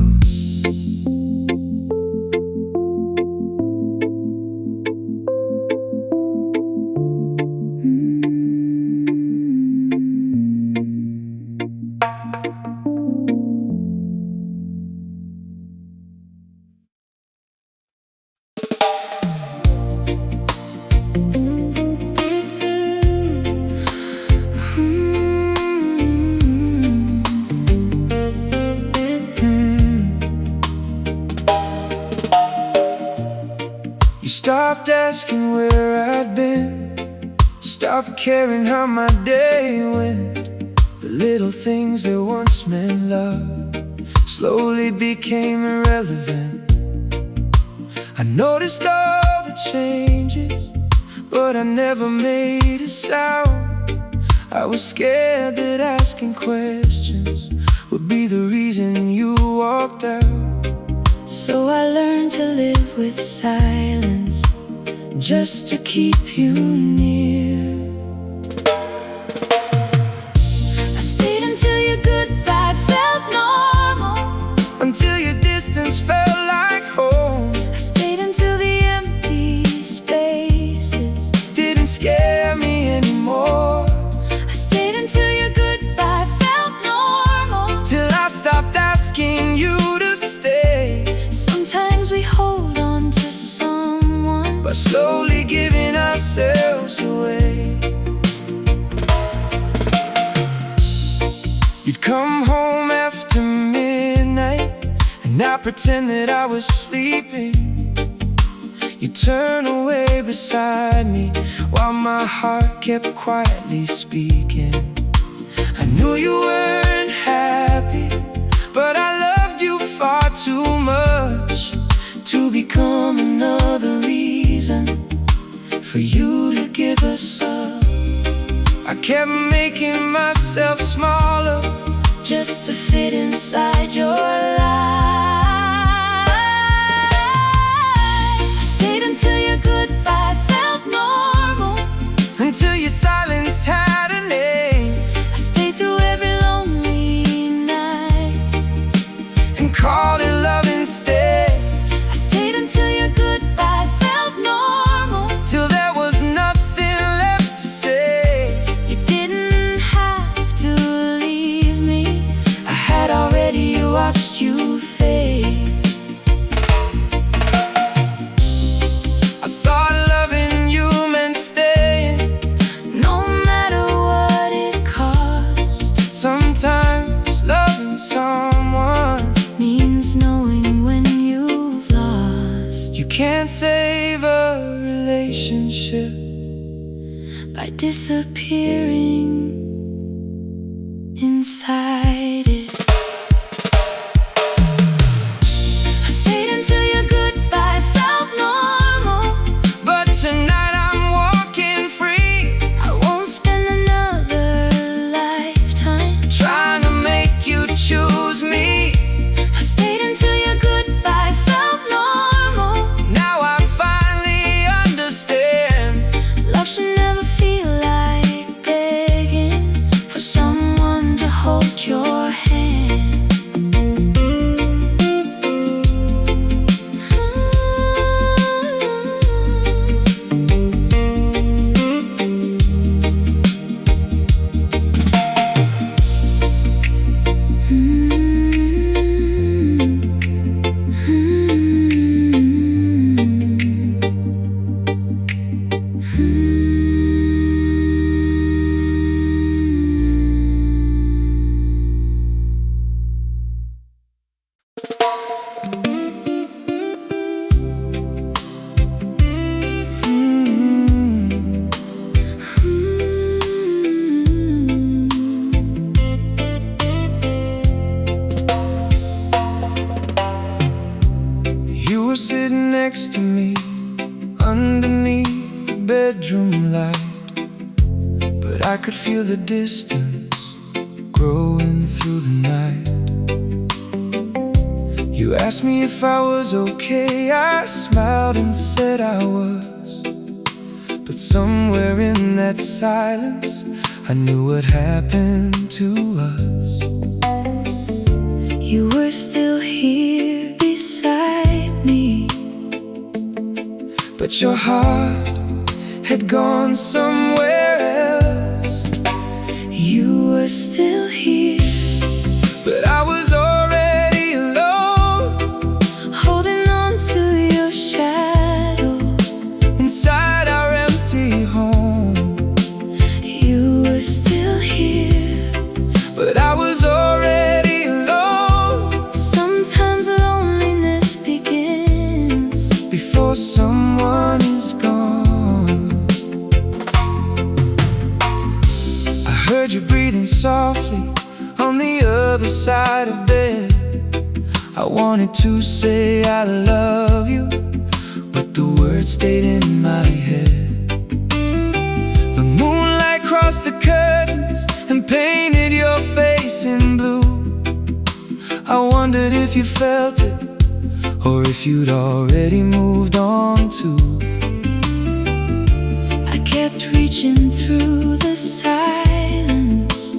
You stopped asking where I'd been, stopped caring how my day went. The little things that once meant love slowly became irrelevant. I noticed all the changes, but I never made a sound. I was scared that asking questions would be the reason you walked out. So I learned to live with silence, just to keep you near. I stayed until your goodbye felt normal, until your distance felt like home. I stayed until the empty spaces didn't scare me anymore. I stayed until your goodbye felt normal, till I stopped asking you to stay. Sometimes we hold on to someone by slowly giving ourselves away. You'd come home after midnight, and I pretend that I was sleeping. You'd turn away beside me while my heart kept quietly speaking. knew you weren't happy, but I loved you far too much to become another reason for you to give us up. I kept making myself smaller just to fit inside your life. I stayed until your goodbye felt normal, until your silence had a name. I stayed through every lonely night and called it love instead. I stayed until your goodbye felt normal, till there was nothing left to say. You didn't have to leave me, I had already watched you fade. I thought loving you meant staying, no matter what it cost. Sometimes loving someone means knowing when you've lost. You can't save a relationship by disappearing inside it. I stayed until your goodbye felt normal, but tonight I'm walking free. I won't spend another lifetime trying to make you choose me. I stayed until your goodbye felt normal. Now I finally understand, love should never feel like begging for someone to hold your hand. You were sitting next to me underneath the bedroom light, but I could feel the distance growing through the night. You asked me if I was okay, I smiled and said I was, but somewhere in that silence I knew what happened to us. You were still here beside me, but your heart had gone somewhere else. You were still here, but I was already alone, holding on to your shadow inside our empty home. You were still here, but I was already alone. Sometimes loneliness begins before someone is gone. I heard you breathing softly on the other side of bed. I wanted to say I love you, but the words stayed in my head. The moonlight crossed the curtains and painted your face in blue. I wondered if you felt it, or if you'd already moved on too. I kept reaching through the silence,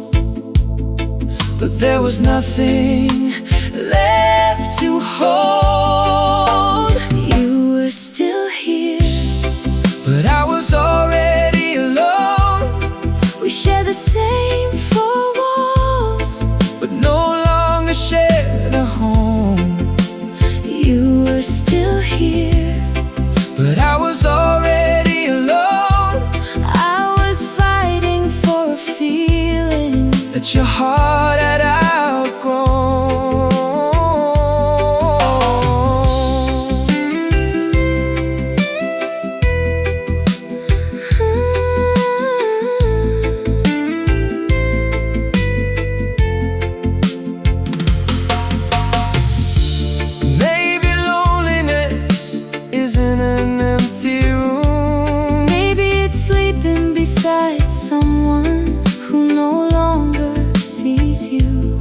but there was nothing left to hold. You were still here, but I was already alone. We share the same four walls, but no longer shared a home. You were still here, but I was already alone. I was fighting for a feeling that your heart had outgrown. beside someone who no longer sees you.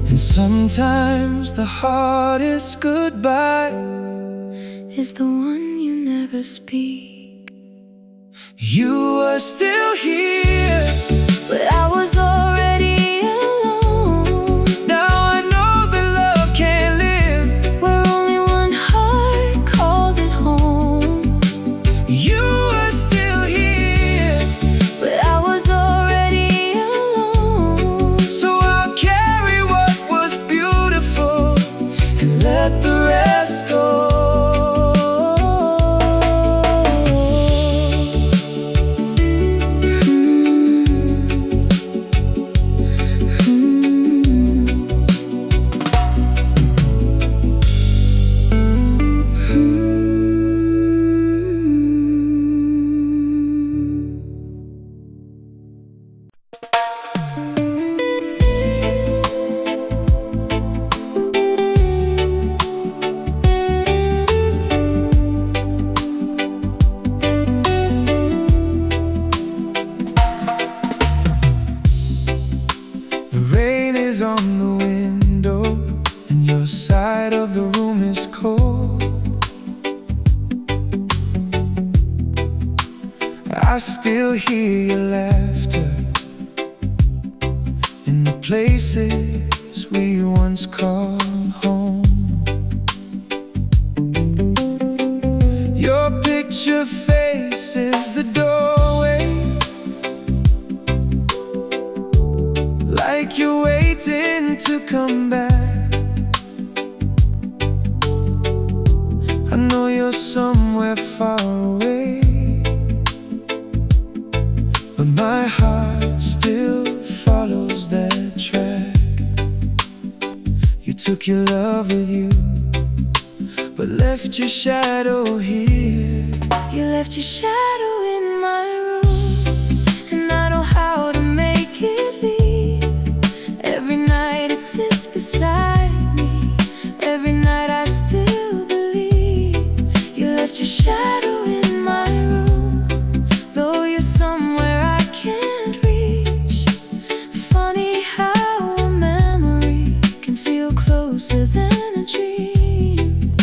And sometimes the hardest goodbye is the one you never speak. You were still here, but I was already alone. now I know that love can't live where only one heart calls it home. You were still here, but I was already alone. so I'll carry what was beautiful and let the rest go. The rain is on the window and your side of the room is cold. I still hear your laughter in the places we once called home. Your picture faces the doorway, like you're waiting to come back. I know you're somewhere far away, but my heart still follows that track. You took your love with you, but left your shadow here. You left your shadow in my room, and I know how to make it leave. Every night it sits beside me, every night I still believe. You left your shadow in my room, though you're somewhere I can't reach. Funny how a memory can feel closer than a dream.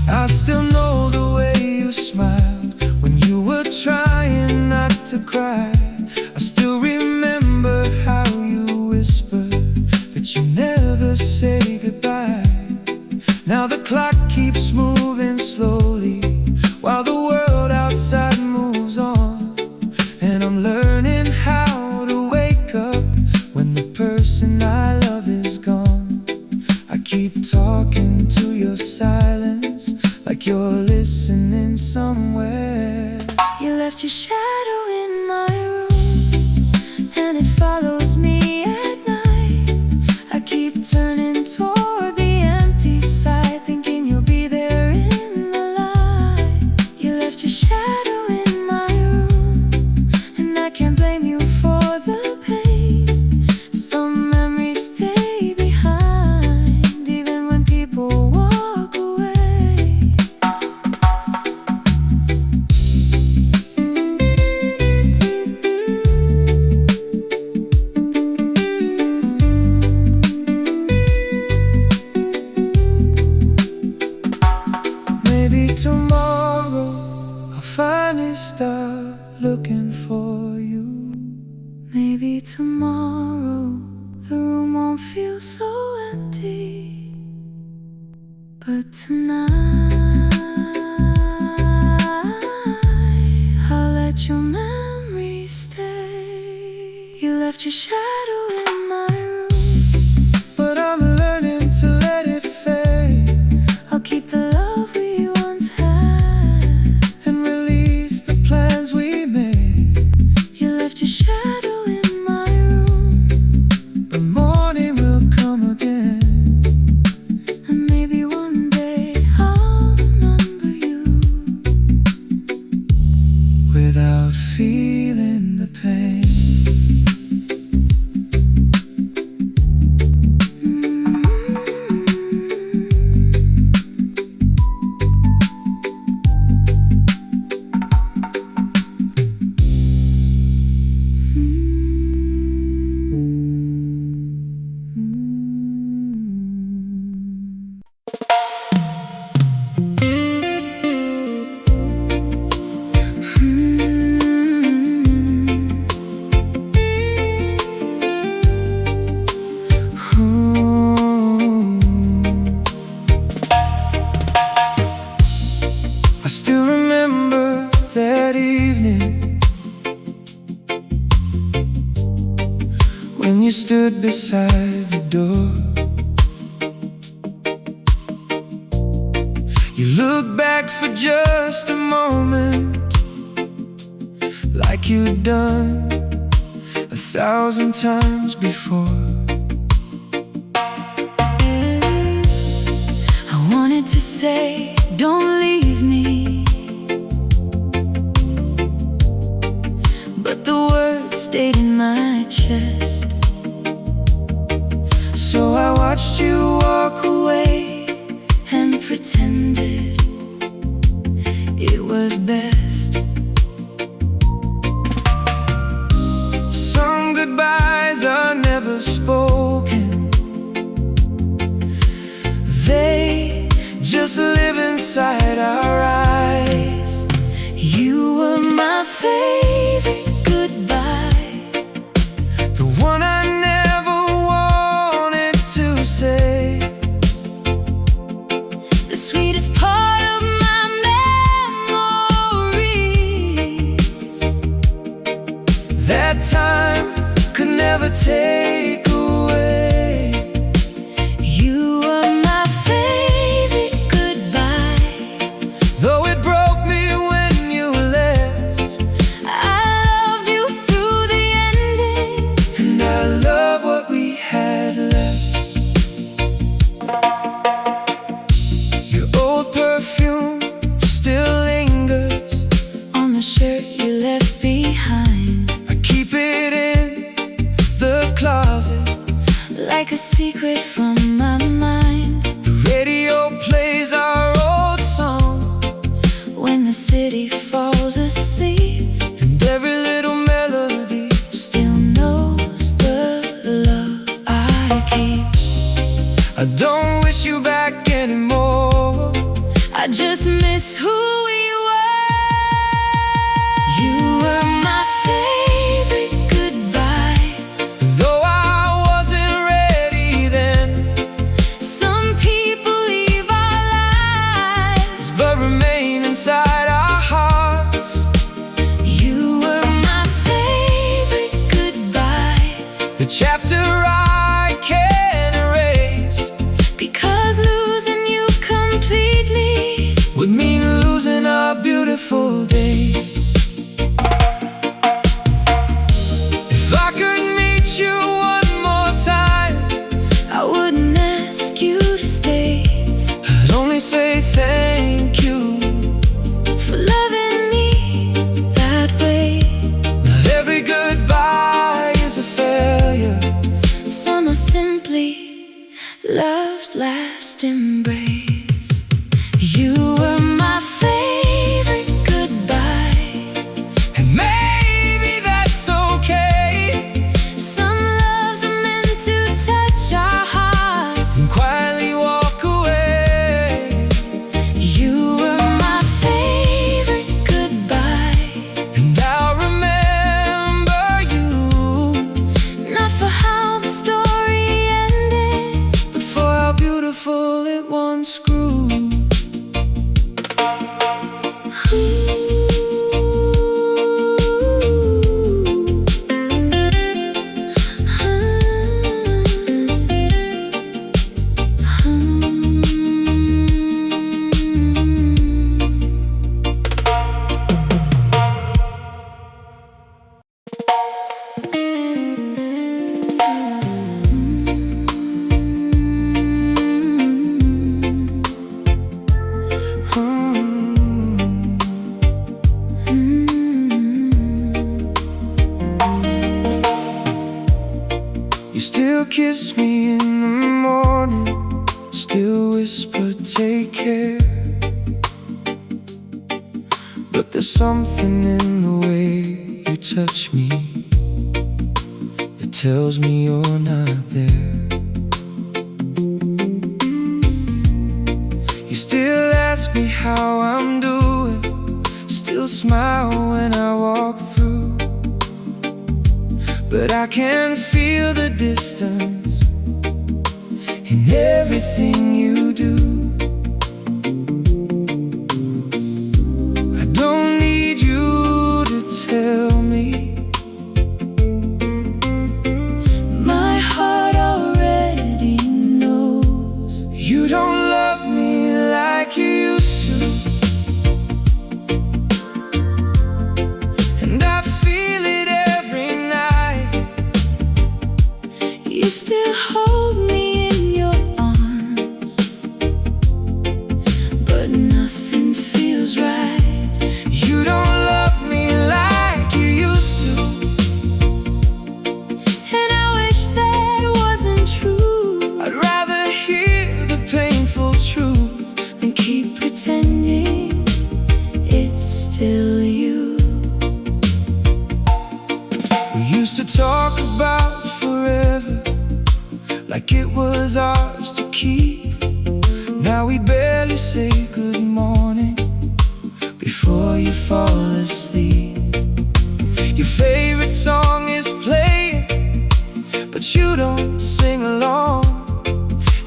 I still know the way you smiled when you were trying not to cry. I still remember how you whispered that you never say goodbye. Now the clock keeps moving slowly while the world outside moves on, and I'm learning how to wake up when the person I love is gone. I keep talking to your silence like you're listening somewhere. You left your shadow in my room, and it follows me at night. I keep turning toward the empty side, thinking you'll be there in the light. You left your shadow in my room, and I can't blame you for the pain. Some memories stay behind, even when people walk away. Maybe tomorrow I'll finally start looking for you. Maybe tomorrow the room won't feel so empty, but tonight I'll let your memory stay. You left your shadow in my room, But I'm learning to let it fade I'll keep the love we once had. and release the plans we made. You left your shadow in my room, The morning will come again. and maybe one day I'll remember you Without feeling the pain. you stood beside the door. You looked back for just a moment, like you'd done 1,000 times before. I wanted to say, don't leave me, but the words stayed in my chest. So I watched you walk away and pretended it was best. Some goodbyes are never spoken, they just live inside our eyes. You were my favorite goodbye, the one I never wanted to say, the sweetest part of my memories. that time could never take away. You were my favorite goodbye, Though it broke me when you left, I loved you through the ending, and I love what we had left. Your old perfume still lingers on the shirt you left behind, I keep it in the closet, like a secret from my mind. the radio plays our old song, When the city falls asleep, and every little melody. still knows the love I keep. I don't wish you back anymore, I just miss who we were. You were my favorite goodbye, though I wasn't ready then, some people leave our lives, but remain inside our hearts. you were my favorite goodbye, The chapter I can't erase because losing you completely would mean losing our beautiful days. If I could meet you one more time, I wouldn't ask you to stay, I'd only say thank you. for loving me that way. Not every goodbye is a failure, Some are simply love's last embrace. You were my favorite goodbye, and maybe that's okay. some loves are meant to touch our hearts. And quietly walk away. You were my favorite goodbye, And I'll remember you, not for how the story ended, but for how beautiful it once grew. You still kiss me in the morning, still whisper take care, but there's something in the way you touch me that tells me you're not there. You still ask me how I'm doing, still smile when I walk through, but I can feel the distance in everything you do. I don't need you to tell me my like it was ours to keep. Now we barely say good morning before you fall asleep. Your favorite song is playing, but you don't sing along.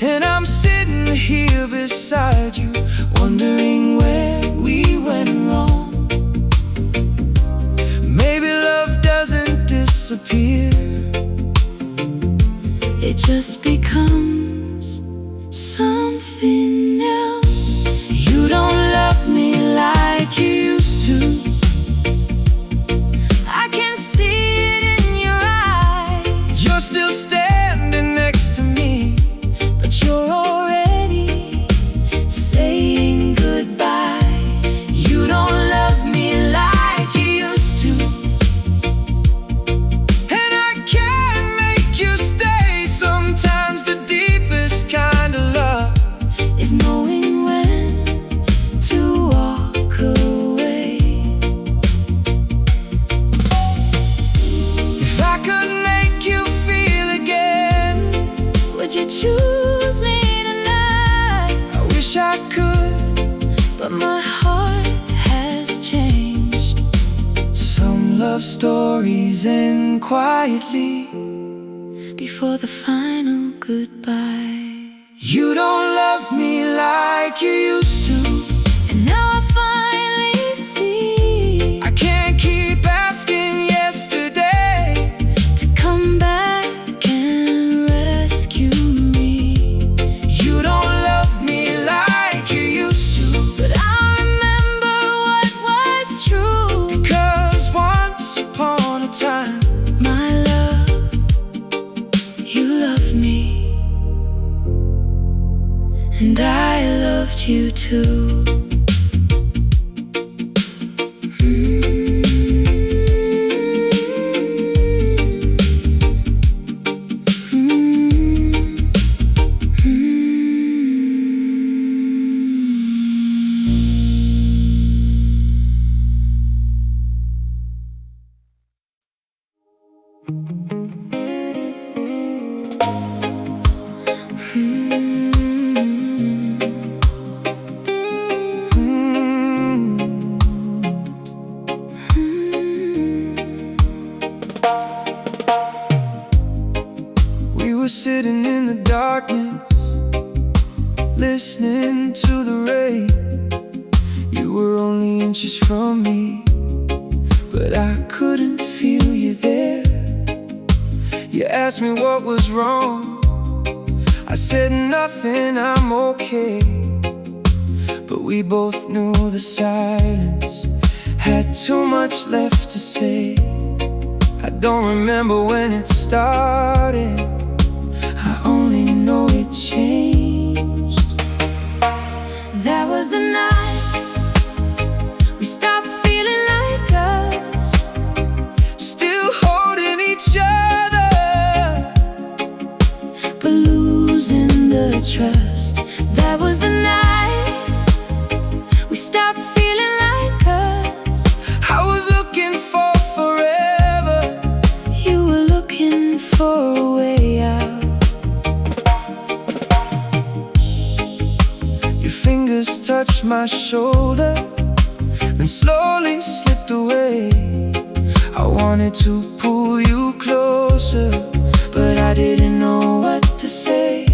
And I'm sitting here beside you, wondering where we went wrong. Maybe love doesn't disappear, it just becomes something else. You don't love me like you used to. I can see it in your eyes. You're still standing next to me, but you're already saying goodbye. You don't love me like you used to. and I can't make you stay. Sometimes the deepest kind of love is knowing when to walk away. If I could make you feel again, Would you choose me tonight? I wish I could. But my heart has changed. Some love stories end quietly Before the final goodbye. You don't love me like you used to. And now I finally see I can't keep asking yesterday to come back and rescue me. You don't love me like you used to. But I remember what was true. Because once upon a time, My love, you loved me, and I loved you too. we were sitting in the darkness, listening to the rain. You were only inches from me, but I couldn't feel you there. You asked me what was wrong. I said nothing, I'm okay. But we both knew the silence had too much left to say. I don't remember when it started, I only know it changed. That was the night we stopped feeling like us, Still holding each other, but losing the trust. That was the night we stopped feeling like us. I was looking for forever. You were looking for a way out. Your fingers touched my shoulder, then slowly slipped away. I wanted to pull you closer, but I didn't know what to say.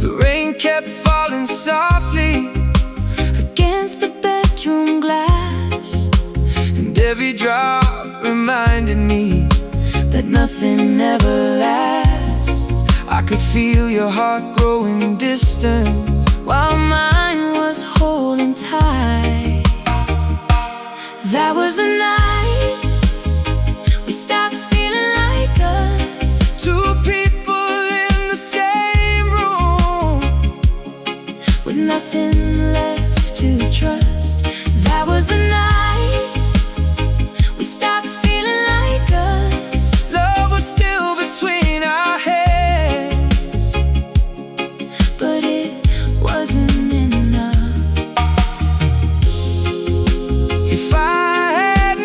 The rain kept falling softly Against the bedroom glass, and every drop reminded me that nothing ever lasts. I could feel your heart growing distant While mine was holding tight. That was the night we stopped feeling like us. Two people in the same room, With nothing left to trust. That was the night we stopped feeling like us. love was still between our hands, But it wasn't enough. If I had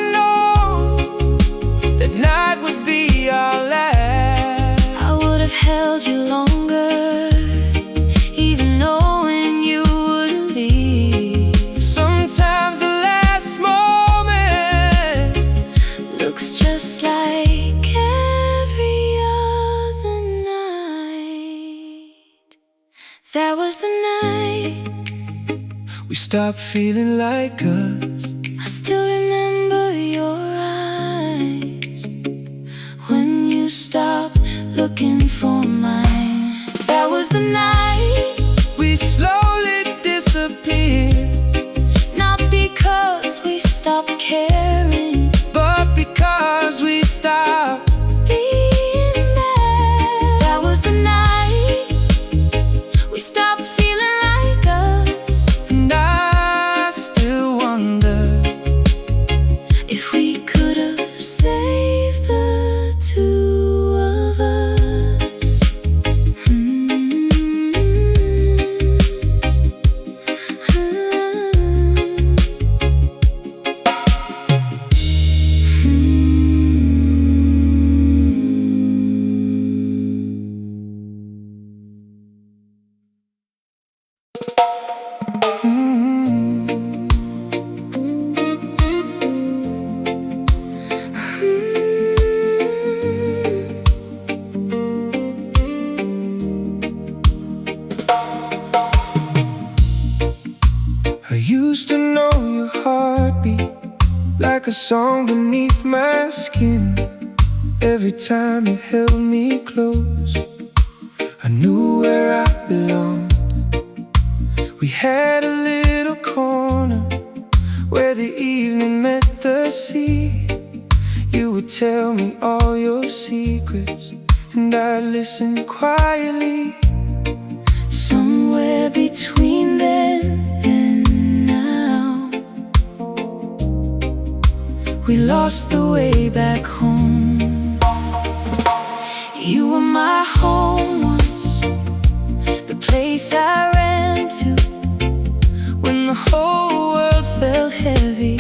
looks just like every other night. That was the night we stopped feeling like us. I still remember your eyes when you stopped looking for mine. That was the night we slowly disappeared. not because we stopped caring, but because we stopped being there. That was the night we stopped feeling like us. and I still wonder if we could have saved the two of us. I used to know your heartbeat like a song beneath my skin. Every time you held me close, I knew where I belonged. We had a little corner where the evening met the sea. You would tell me all your secrets, and I'd listen quietly. Somewhere between then and now, we lost the way back home. You were my home once, the place I ran to when the whole world felt heavy.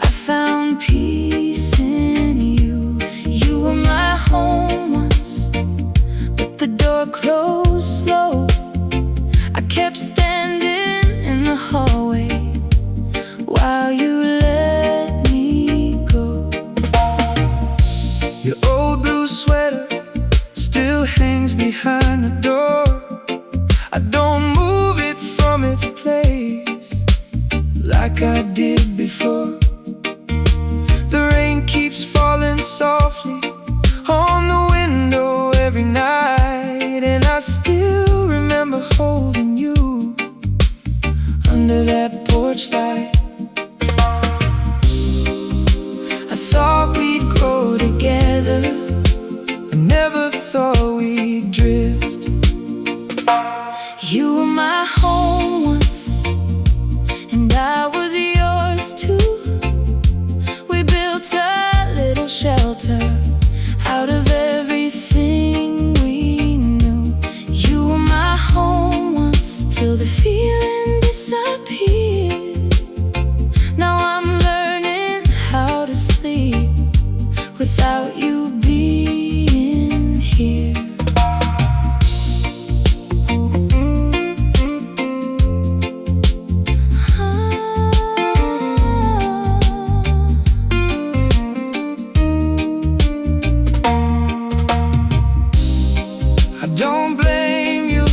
I found peace in you. You were my home once, but the door closed slow. I kept standing in the hallway while you let me go. Your old blue sweater still hangs behind the door. I don't move it from its place like I did before. The rain keeps falling softly on the window every night, and I still remember holding you under that porch light. I thought we'd grow together, I never thought we'd drift. You were my home once, and I was yours too. We built a little shelter out of everything we knew. You were my home once till the feeling disappeared. Now I'm learning how to sleep without you being here. I don't blame you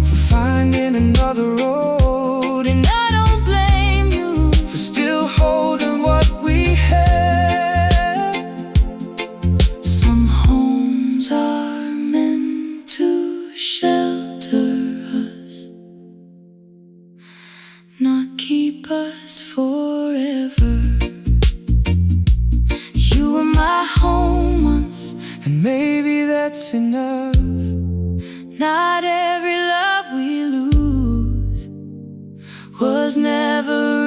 for finding another road, And I don't blame you for still holding what we had. Some homes are meant to shelter us, not keep us forever. You were my home once, and maybe that's enough. not every love we lose was never